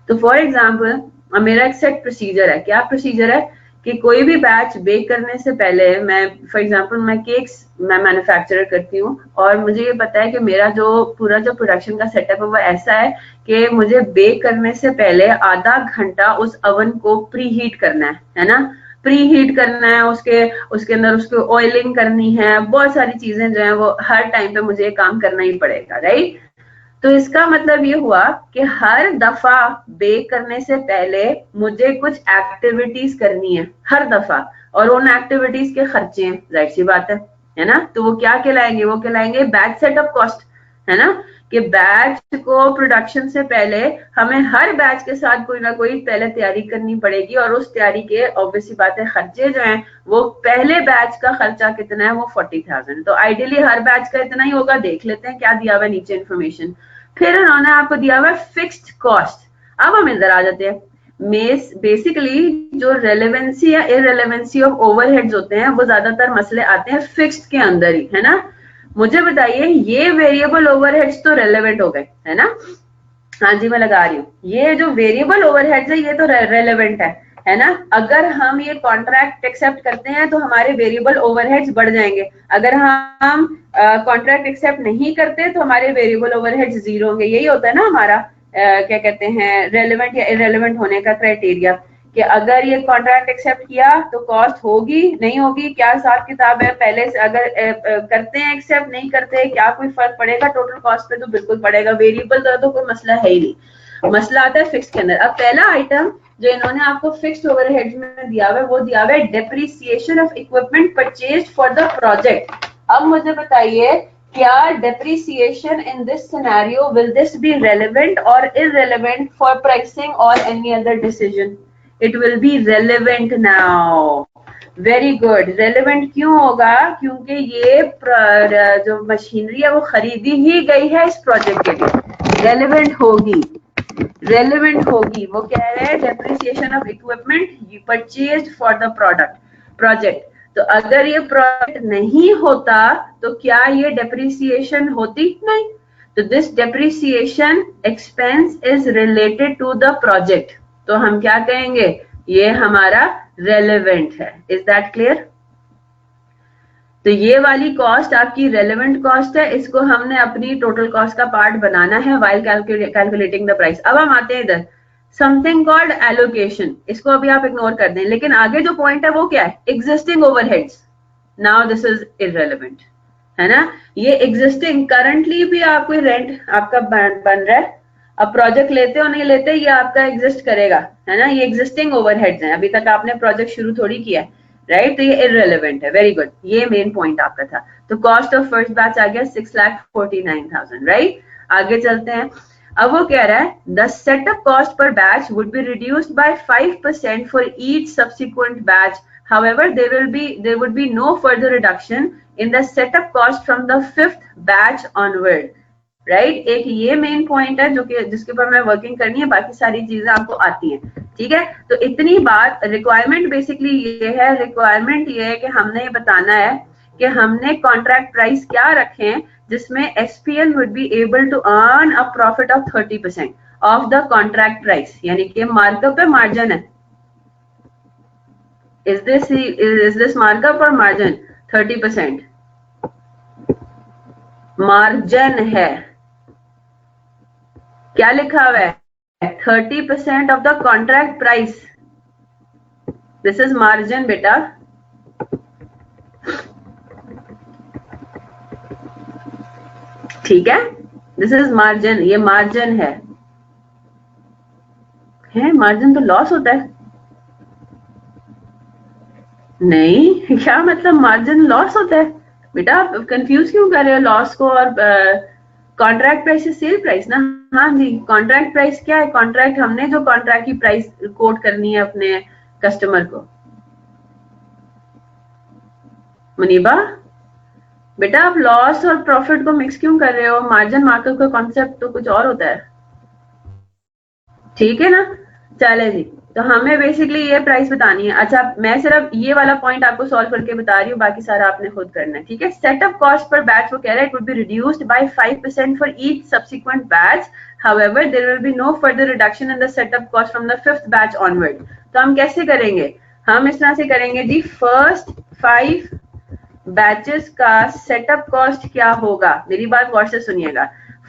तो फॉर एग्जाम्पल मेरा एक सेट प्रोसीजर है। क्या प्रोसीजर है कि कोई भी बैच बेक करने से पहले मैं, फॉर एग्जांपल मैं केक्स मैं मैन्युफैक्चर करती हूँ और मुझे ये पता है कि मेरा जो पूरा जो प्रोडक्शन का सेटअप है वो ऐसा है कि मुझे बेक करने से पहले आधा घंटा उस ओवन को प्री हीट करना है ना, प्री हीट करना है, उसके उसके अंदर उसको ऑयलिंग करनी है, बहुत सारी चीजें जो है वो हर टाइम पे मुझे काम करना ही पड़ेगा, राइट। तो इसका मतलब ये हुआ कि हर दफा बेक करने से पहले मुझे कुछ एक्टिविटीज करनी है हर दफा, और उन एक्टिविटीज के खर्चे हैं, जाहिर सी बात है ना। तो वो क्या कहलाएंगे? वो कहलाएंगे बैच सेटअप कॉस्ट, है ना। कि बैच को प्रोडक्शन से पहले हमें हर बैच के साथ कोई ना कोई पहले तैयारी करनी पड़ेगी, और उस तैयारी के ऑब्वियस सी बात है खर्चे जो हैं वो पहले बैच का खर्चा कितना है? वो 40,000। तो आइडियली हर बैच का इतना ही होगा। देख लेते हैं क्या दिया हुआ है नीचे इन्फॉर्मेशन। फिर उन्होंने आपको दिया हुआ है फिक्स्ड कॉस्ट। अब हम इधर आ जाते हैं। बेसिकली जो रेलेवेंसी या इररेलेवेंसी ऑफ ओवरहेड्स होते हैं वो ज्यादातर मसले आते हैं फिक्स्ड के अंदर ही, है ना। मुझे बताइए ये वेरिएबल ओवरहेड्स तो रेलेवेंट हो गए, है ना। हाँ जी मैं लगा रही हूँ। ये जो वेरिएबल ओवरहेड्स है ये तो रेलेवेंट है ना। अगर हम ये कॉन्ट्रैक्ट एक्सेप्ट करते हैं तो हमारे वेरिएबल ओवरहेड्स बढ़ जाएंगे। अगर हम कॉन्ट्रैक्ट एक्सेप्ट नहीं करते तो हमारे वेरिएबल ओवरहेड्स जीरो होंगे। यही होता है ना हमारा क्या कहते हैं रेलेवेंट या इररेलेवेंट होने का क्राइटेरिया, कि अगर ये कॉन्ट्रैक्ट एक्सेप्ट किया तो कॉस्ट होगी नहीं होगी, क्या हिसाब किताब है पहले से, अगर करते हैं एक्सेप्ट नहीं करते क्या कोई फर्क पड़ेगा टोटल कॉस्ट पे? तो बिल्कुल पड़ेगा। वेरिएबल का तो कोई मसला है ही नहीं, मसला आता है फिक्स के अंदर। अब पहला आइटम जो इन्होंने आपको फिक्स्ड ओवरहेड्स में दिया हुआ है वो दिया हुआ है depreciation of equipment purchased for the project. अब मुझे बताइए क्या depreciation in this scenario will this be relevant or irrelevant for pricing or any other decision? It will be relevant now. Very good. Relevant क्यों होगा? क्योंकि ये जो machinery है वो खरीदी ही गई है इस प्रोजेक्ट के लिए, रेलेवेंट होगी, रेलेवेंट होगी। वो कह रहे हैं depreciation of equipment purchased for the project. तो अगर ये प्रोजेक्ट नहीं होता तो क्या ये डेप्रिसिएशन होती? नहीं। तो this depreciation expense is related to the project. तो हम क्या कहेंगे? ये हमारा रेलेवेंट है। Is that clear? तो ये वाली कॉस्ट आपकी रेलेवेंट कॉस्ट है, इसको हमने अपनी टोटल कॉस्ट का पार्ट बनाना है व्हाइल कैलकुलेटिंग द प्राइस। अब हम आते हैं इधर समथिंग कॉल्ड एलोकेशन। इसको अभी आप इग्नोर कर दें, लेकिन आगे जो पॉइंट है वो क्या है? Existing overheads. Now this is irrelevant, है ना। ये एग्जिस्टिंग करंटली भी आपको रेंट आपका बन रहा है, अब प्रोजेक्ट लेते हो नहीं लेते ये आपका एग्जिस्ट करेगा, है ना। ये एग्जिस्टिंग ओवरहेड्स हैं, अभी तक आपने प्रोजेक्ट शुरू थोड़ी किया है, राइट। तो ये इररेलेवेंट है। वेरी गुड, ये मेन पॉइंट आपका था। तो कॉस्ट ऑफ फर्स्ट बैच आ गया 6,49,000, राइट। आगे चलते हैं। अब वो कह रहा है the setup cost per batch would be reduced by 5% for each subsequent batch, however there would be no further reduction in the setup cost from the 5th batch onward, right. एक ये मेन पॉइंट है जो कि जिसके ऊपर मैं working करनी है, बाकी सारी चीजें आपको आती हैं, ठीक है। तो इतनी बात रिक्वायरमेंट बेसिकली ये है, रिक्वायरमेंट ये है कि हमने ये बताना है कि हमने कॉन्ट्रैक्ट प्राइस क्या रखे हैं जिसमें SPL would be able to earn a profit of 30% of the contract price, यानी कि मार्कअप पे मार्जिन है। इज दिस मार्कअप और मार्जिन? 30% मार्जिन है। क्या लिखा हुआ है? 30% of the contract price. This is margin बेटा। ठीक है, दिस इज मार्जिन, ये मार्जिन है मार्जिन तो लॉस होता है? नहीं, क्या मतलब मार्जिन लॉस होता है? बेटा आप कंफ्यूज क्यों कर रहे हो लॉस को और कॉन्ट्रैक्ट प्राइस से सेल प्राइस ना। हाँ जी, कॉन्ट्रैक्ट प्राइस क्या है? कॉन्ट्रैक्ट हमने जो कॉन्ट्रैक्ट की प्राइस कोट करनी है अपने कस्टमर को। मुनीबा बेटा आप लॉस और प्रॉफिट को मिक्स क्यों कर रहे हो? मार्जिन मार्केट का कॉन्सेप्ट तो कुछ और होता है, ठीक है ना। चले जी, तो हमें बेसिकली ये प्राइस बतानी है। अच्छा, मैं सिर्फ ये वाला पॉइंट आपको सॉल्व करके बता रही हूँ, बाकी सारा आपने खुद करना है, ठीक है। सेटअप कॉस्ट पर बैच वो कह रहा है it would be reduced by 5% for each subsequent batch, however there will be no further reduction in the setup cost from the 5th batch onward. तो हम कैसे करेंगे? हम इस तरह से करेंगे जी, फर्स्ट 5 बैचेस का सेटअप कॉस्ट क्या होगा, मेरी बात गौर से सुनिएगा।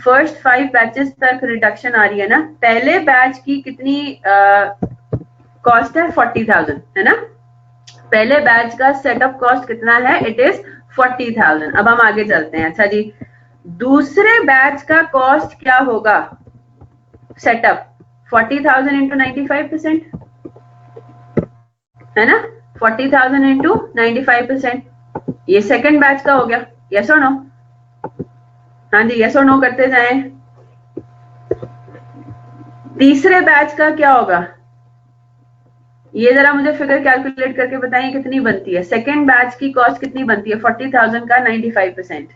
फर्स्ट 5 बैचेस तक रिडक्शन आ रही है ना, पहले बैच की कितनी कॉस्ट है? 40,000 है ना। पहले बैच का सेटअप कॉस्ट कितना है? It is 40,000। अब हम आगे चलते हैं। अच्छा जी, दूसरे बैच का कॉस्ट क्या होगा? सेटअप 40,000 इंटू 95% है ना, 40,000 इंटू 95%। ये सेकंड बैच का हो गया, यस और नो? हाँ जी, यस और नो करते जाएं। तीसरे बैच का क्या होगा? ये जरा मुझे फिगर कैलकुलेट करके बताइए कितनी बनती है? सेकंड बैच की कॉस्ट कितनी बनती है? 40,000 का 95%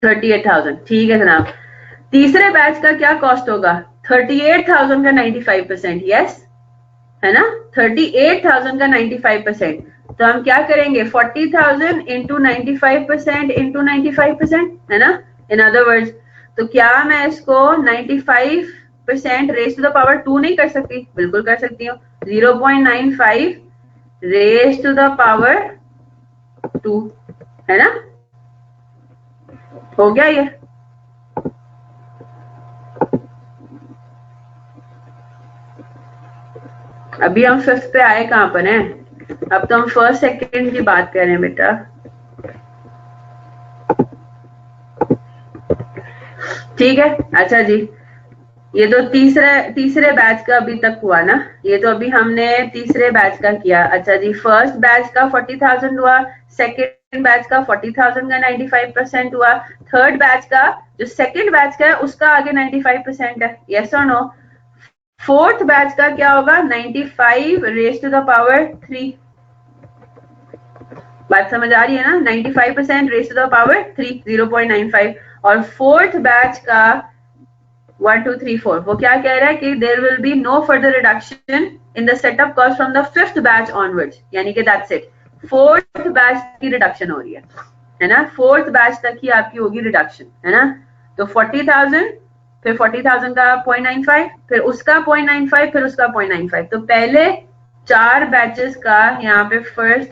38,000, ठीक है जनाब। तीसरे बैच का क्या कॉस्ट होगा? 38,000 का 95%, यस है ना, 38,000 का 95%। तो हम क्या करेंगे? 40,000 इंटू 95% इंटू 95% है ना। इन अदर वर्ड्स, तो क्या मैं इसको 95% रेज टू द पावर 2 नहीं कर सकती? बिल्कुल कर सकती हूँ। 0.95 रेज टू द पावर 2 है ना। हो गया ये? अभी हम 5th पे आए कहां पर हैं? अब तो हम फर्स्ट सेकंड की बात कर रहे हैं बेटा। ठीक है, अच्छा जी, ये तो तीसरे बैच का अभी तक हुआ ना, ये तो अभी हमने तीसरे बैच का किया। अच्छा जी, फर्स्ट बैच का 40,000 हुआ, सेकेंड बैच का 40,000 का 95% हुआ, थर्ड बैच का जो सेकेंड बैच का है उसका आगे 95% है, यस और नो। फोर्थ बैच का क्या होगा? 95 रेज टू द पावर 3। बात समझ आ रही है ना? 95% रेज टू द पावर 3, 0.95। और फोर्थ बैच का 1 2 3 4 वो क्या कह रहा है कि there will be no further reduction in the setup cost from the 5th batch onwards, यानी कि दैट्स इट, फोर्थ बैच की रिडक्शन हो रही है ना। फोर्थ बैच तक ही आपकी होगी रिडक्शन, है ना। तो 40,000, फिर 40,000 का 0.95, फिर उसका 0.95, फिर उसका 0.95। तो पहले 4 बैचेस का यहाँ पे फर्स्ट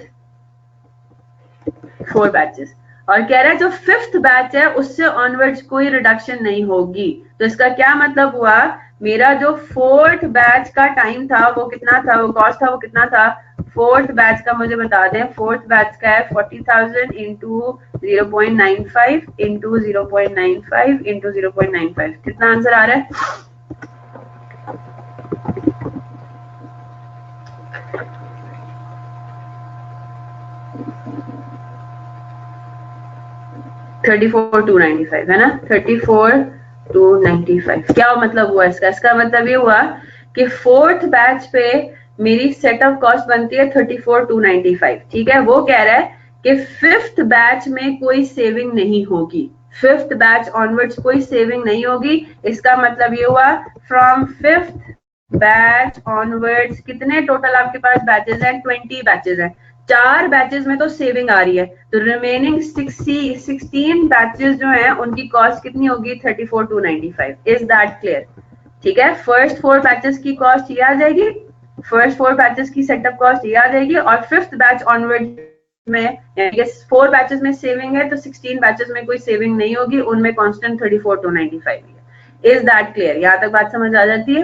4 बैचेस, और कह रहा है जो 5th बैच है उससे ऑनवर्ड्स कोई रिडक्शन नहीं होगी। तो इसका क्या मतलब हुआ? मेरा जो 4th बैच का टाइम था वो कितना था, वो कॉस्ट था वो कितना था? 4th बैच का मुझे बता दें। 4th बैच का है 40,000 इंटू 0.95 इंटू 0.95 इंटू 0.95। कितना आंसर आ रहा है? 34,295 है ना, 34,295। क्या मतलब हुआ इसका? इसका मतलब ये हुआ कि 4th बैच पे मेरी सेटअप कॉस्ट बनती है 34,295, ठीक है। वो कह रहा है कि 5th बैच में कोई सेविंग नहीं होगी, 5th बैच ऑनवर्ड्स कोई सेविंग नहीं होगी। इसका मतलब ये हुआ फ्रॉम 5th बैच ऑनवर्ड्स कितने टोटल आपके पास बैचेस हैं? 20 बैचेस हैं। 4 बैचेस में तो सेविंग आ रही है, तो रिमेनिंग 16 बैचेस जो हैं उनकी कॉस्ट कितनी होगी? 34,295। Is that clear? ठीक है, फर्स्ट 4 बैचेस की कॉस्ट ये आ जाएगी, फर्स्ट 4 बैचेस की सेटअप कॉस्ट ये आ जाएगी, और 5th बैच ऑनवर्ड में यानी कि 4 बैचेस में सेविंग है तो 16 बैचेस में कोई सेविंग नहीं होगी, उनमें कांस्टेंट 34,295 है। Is that clear? यहाँ तक बात समझ आ जाती है?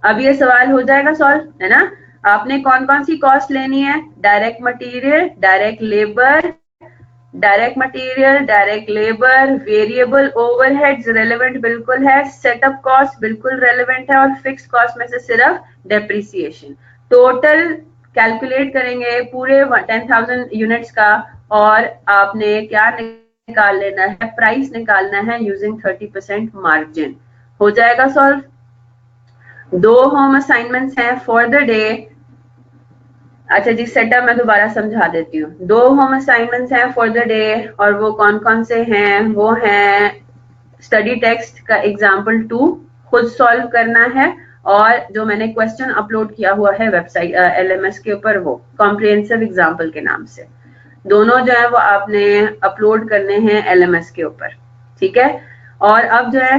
अब ये सवाल हो जाएगा सॉल्व, है ना। आपने कौन कौन सी कॉस्ट लेनी है? Direct material, direct labour, direct material, direct labour, variable overheads relevant बिल्कुल है, सेटअप कॉस्ट बिल्कुल रेलेवेंट है, और फिक्स कॉस्ट में से सिर्फ डेप्रिसिएशन। टोटल कैलकुलेट करेंगे पूरे 10,000 यूनिट्स का, और आपने क्या निकाल लेना है, प्राइस निकालना है यूजिंग 30% मार्जिन। हो जाएगा सॉल्व। 2 होम असाइनमेंट्स हैं फॉर द डे। अच्छा जी, सेटअप मैं दोबारा समझा देती हूँ। 2 होम असाइनमेंट्स हैं फॉर द डे, और वो कौन कौन से हैं? वो हैं स्टडी टेक्स्ट का एग्जाम्पल 2 खुद सॉल्व करना है, और जो मैंने क्वेश्चन अपलोड किया हुआ है वेबसाइट LMS के ऊपर, वो कॉम्प्रिहेंसिव एग्जाम्पल के नाम से, दोनों जो है वो आपने अपलोड करने हैं LMS के ऊपर, ठीक है। और अब जो है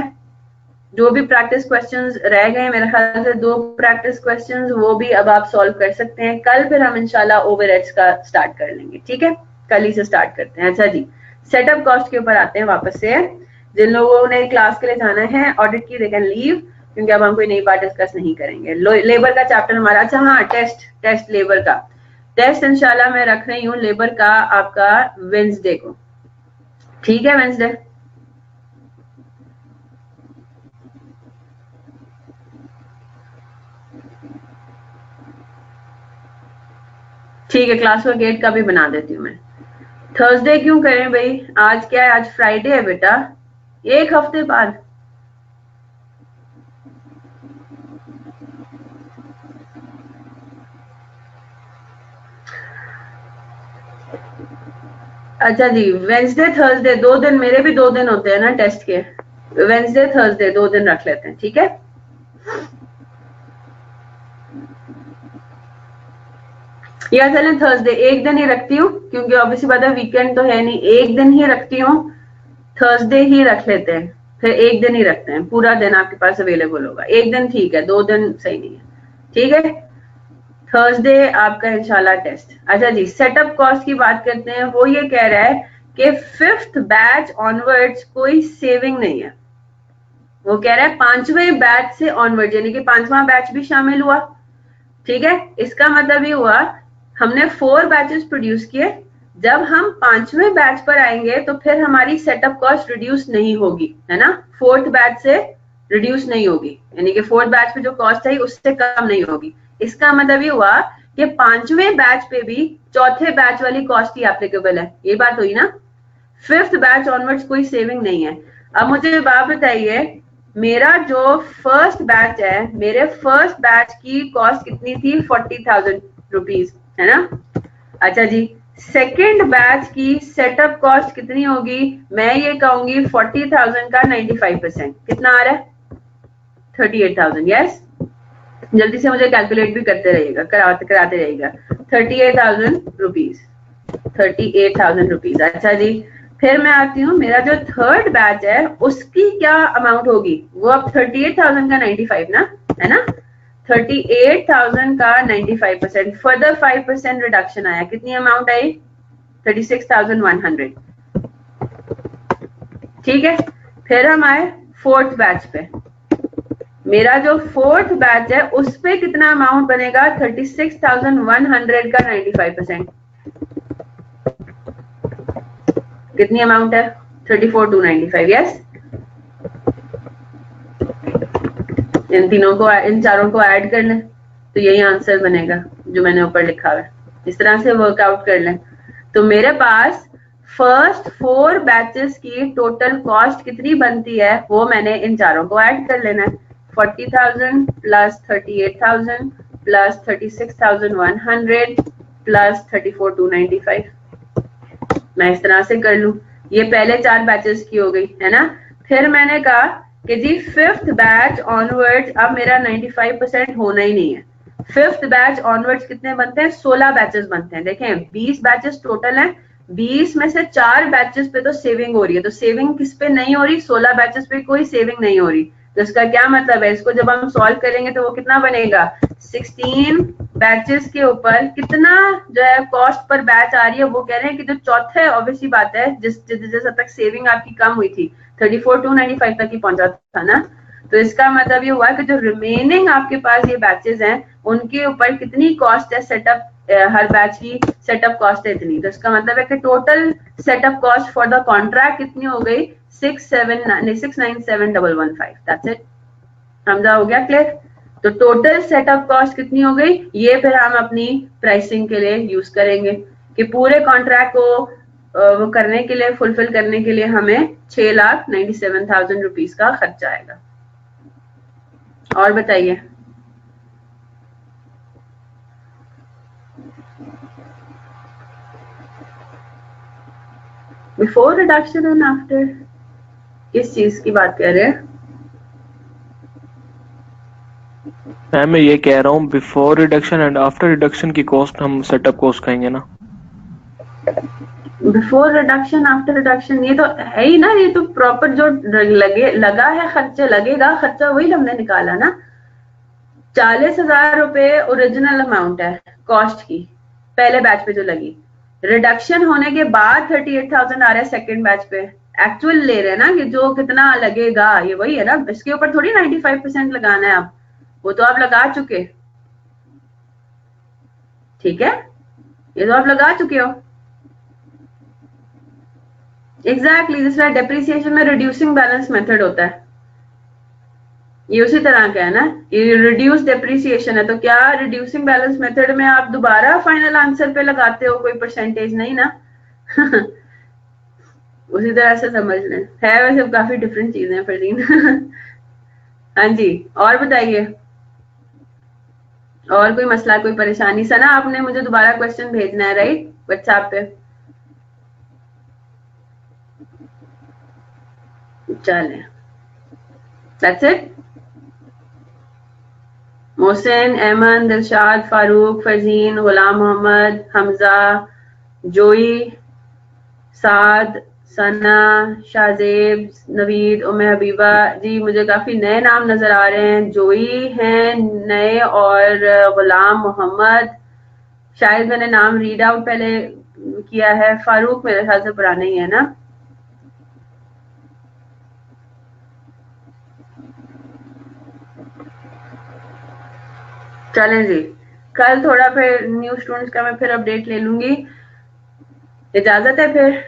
जो भी प्रैक्टिस क्वेश्चंस रह गए, मेरे ख्याल से 2 प्रैक्टिस क्वेश्चंस, वो भी अब आप सॉल्व कर सकते हैं। कल फिर हम इंशाल्लाह ओवरहेड्स का स्टार्ट कर लेंगे, ठीक है, कल ही से स्टार्ट करते हैं। अच्छा जी, सेटअप कॉस्ट के ऊपर आते हैं वापस से। जिन लोगों ने क्लास के लिए जाना है ऑडिट की, दे कैन लीव, क्योंकि अब हम कोई नई बात डिस्कस नहीं करेंगे। लेबर का चैप्टर हमारा, अच्छा हाँ, टेस्ट लेबर का टेस्ट इंशाल्लाह मैं रख रही हूँ लेबर का आपका वेंसडे को, ठीक है, वेंसडे। ठीक है, क्लास वर्क 8 का भी बना देती हूँ मैं। थर्सडे क्यों करें भाई? आज क्या है? आज फ्राइडे है बेटा, एक हफ्ते बाद। अच्छा जी, वेंसडे थर्सडे 2 दिन, मेरे भी 2 दिन होते हैं ना टेस्ट के, वेंसडे थर्सडे 2 दिन रख लेते हैं, ठीक है। या चलें थर्सडे एक दिन ही रखती हूँ, क्योंकि ऑब्वियसली बात है वीकेंड तो है नहीं, एक दिन ही रखती हूँ, थर्सडे ही रख लेते हैं, फिर एक दिन ही रखते हैं, पूरा दिन आपके पास अवेलेबल होगा। एक दिन ठीक है, 2 दिन सही नहीं है, ठीक है। थर्सडे आपका इंशाल्लाह टेस्ट। अच्छा जी, सेटअप कॉस्ट की बात करते हैं। वो ये कह रहा है कि 5th बैच ऑनवर्ड्स कोई सेविंग नहीं है। वो कह रहा है 5वें बैच से ऑनवर्ड, यानी कि 5वां बैच भी शामिल हुआ, ठीक है। इसका मतलब ये हुआ हमने 4 बैचेस प्रोड्यूस किए, जब हम 5वें बैच पर आएंगे तो फिर हमारी सेटअप कॉस्ट रिड्यूस नहीं होगी, है ना, 4th बैच से रिड्यूस नहीं होगी, यानी कि 4th बैच पे जो कॉस्ट आई उससे कम नहीं होगी। इसका मतलब ये हुआ कि 5वें बैच पे भी 4थे बैच वाली कॉस्ट ही एप्लीकेबल है, ये बात हुई ना। 5th बैच ऑनवर्ड्स कोई सेविंग नहीं है। अब मुझे बात बताइए, मेरा जो फर्स्ट बैच है, मेरे फर्स्ट बैच की कॉस्ट कितनी थी? 40,000 रुपीज, है ना। अच्छा जी, सेकेंड बैच की सेटअप कॉस्ट कितनी होगी? मैं ये कहूंगी 40,000 का 95% कितना आ रहा है? 38,000। यस, जल्दी से मुझे कैलकुलेट भी करते रहिएगा, कराते रहिएगा। 38,000 रुपीज, 38,000 रुपीज। अच्छा जी, फिर मैं आती हूँ, मेरा जो थर्ड बैच है उसकी क्या अमाउंट होगी? वो अब 38,000 का 95 ना, है ना, 38,000 का 95%, फर्दर 5% रिडक्शन आया, कितनी अमाउंट आई? 36,100, ठीक है। फिर हम आए 4th बैच पे, मेरा जो 4th बैच है उस पे कितना अमाउंट बनेगा? 36,100 का 95%, कितनी अमाउंट है? 34,295। यस, इन तीनों को, इन चारों को ऐड कर लें तो यही आंसर बनेगा जो मैंने ऊपर लिखा है, इस तरह से वर्कआउट कर लें। तो मेरे पास फर्स्ट 4 बैचेस की टोटल कॉस्ट कितनी बनती है, वो मैंने इन चारों को ऐड कर लेना है। 40,000 प्लस 38,000 प्लस 36,100 प्लस 34,295, मैं इस तरह से कर लूं। ये पहले 4 बैचेस की हो गई, है ना। फिर मैंने कहा कि जी 5th बैच ऑनवर्ड्स अब मेरा 95% होना ही नहीं है। 5th बैच ऑनवर्ड्स कितने बनते हैं? 16 बैचेस बनते हैं। देखें 20 बैचेस टोटल हैं, 20 में से 4 बैचेस पे तो सेविंग हो रही है, तो सेविंग किस पे नहीं हो रही? 16 बैचेस पे कोई सेविंग नहीं हो रही। तो इसका क्या मतलब है? इसको जब हम सॉल्व करेंगे तो वो कितना बनेगा? 16 बैचेस के ऊपर कितना जो है कॉस्ट पर बैच आ रही है, वो कह रहे हैं कि जो चौथे, ऑब्वियसली बात है, जिस तक सेविंग आपकी कम हुई थी 34,295 तक ही पहुंचा था ना, तो इसका मतलब ये हुआ कि जो रिमेनिंग आपके पास ये बैचेस हैं उनके ऊपर कितनी कॉस्ट है सेटअप, हर बैच की सेटअप कॉस्ट है इतनी। तो इसका मतलब है कि total setup cost for the contract कितनी हो गई 697,115। That's it. समझा? हो गया क्लियर? तो टोटल सेटअप कॉस्ट कितनी हो गई, ये फिर हम अपनी प्राइसिंग के लिए यूज करेंगे कि पूरे कॉन्ट्रैक्ट को वो करने के लिए, फुलफिल करने के लिए हमें 6,97,000 रुपीज का खर्चा आएगा। और बताइए। बिफोर रिडक्शन एंड आफ्टर किस चीज की बात कर रहे हैं? मैम मैं ये कह रहा हूँ before reduction and after reduction की कॉस्ट हम सेटअप कॉस्ट कहेंगे ना। बिफोर रिडक्शन आफ्टर रिडक्शन ये तो है ही ना, ये तो प्रॉपर जो लगा है खर्चा, लगेगा खर्चा वही हमने निकाला ना। 40,000 रुपए ओरिजिनल अमाउंट है कॉस्ट की पहले बैच पे जो लगी, रिडक्शन होने के बाद 38,000 आ रहा है सेकंड बैच पे। एक्चुअल ले रहे हैं ना कि जो कितना लगेगा ये वही है ना, इसके ऊपर थोड़ी 95% लगाना है आप, वो तो आप लगा चुके। ठीक है, ये तो आप लगा चुके हो। एग्जैक्टली जिस तरह डेप्रिसिएशन में रिड्यूसिंग बैलेंस मेथड होता है, ये उसी तरह का है ना, ये रिड्यूस डेप्रिसिएशन है। तो क्या रिड्यूसिंग बैलेंस मेथड में आप दोबारा फाइनल आंसर पे लगाते हो कोई परसेंटेज? नहीं ना। उसी तरह से समझ लें, है वैसे काफी डिफरेंट चीजें फरदीन। हाँ जी, और बताइए, और कोई मसला, कोई परेशानी? सना आपने मुझे दोबारा क्वेश्चन भेजना है राइट व्हाट्सएप पे? चले, दैट्स इट। मोहसिन, एमन, दिलशाद, फारूक, फरजीन, गुलाम मोहम्मद, हमजा, जोई, साद, सना, शाहजेब, नवीद, उम्मे हबीबा जी। मुझे काफी नए नाम नजर आ रहे हैं। जोई हैं नए और गुलाम मोहम्मद, शायद मैंने नाम रीड आउट पहले किया है। फारूक मेरे ख्याल से पुराने ही है ना। चलें जी, कल थोड़ा फिर न्यू स्टूडेंट्स का मैं फिर अपडेट ले लूंगी। इजाजत है फिर।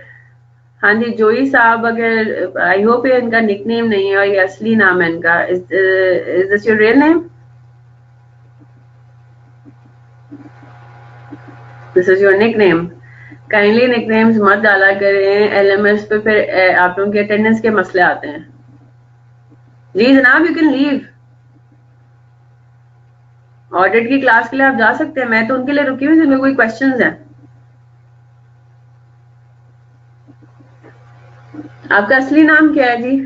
हाँ जी, जोई साहब, अगर आई होप ये इनका निकनेम नहीं है और ये असली नाम है इनका। Is this your real name? This is your nickname? Kindly nicknames मत डाला करें एलएमएस पे, फिर आप लोगों के अटेंडेंस के मसले आते हैं। जी जनाब, यू कैन लीव। ऑडिट की क्लास के लिए आप जा सकते हैं, मैं तो उनके लिए रुकी हुई जिनमें कोई क्वेश्चंस हैं। आपका असली नाम क्या है जी?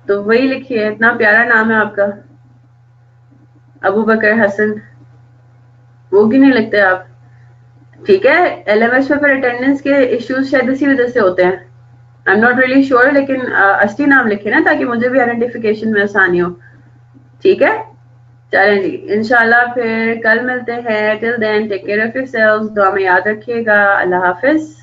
तो वही लिखिए, इतना प्यारा नाम है आपका, अबू बकर हसन। वो क्यों नहीं लिखते आप? ठीक है, एलएमएस पे फिर अटेंडेंस के इश्यूज शायद इसी वजह से होते हैं। I am not really sure, लेकिन असली नाम लिखे ना ताकि मुझे भी आइडेंटिफिकेशन में आसानी हो। ठीक है, चलें जी, इंशाल्लाह फिर कल मिलते हैं। Till then take care of yourselves, दुआ में याद रखिएगा। अल्लाह हाफिज।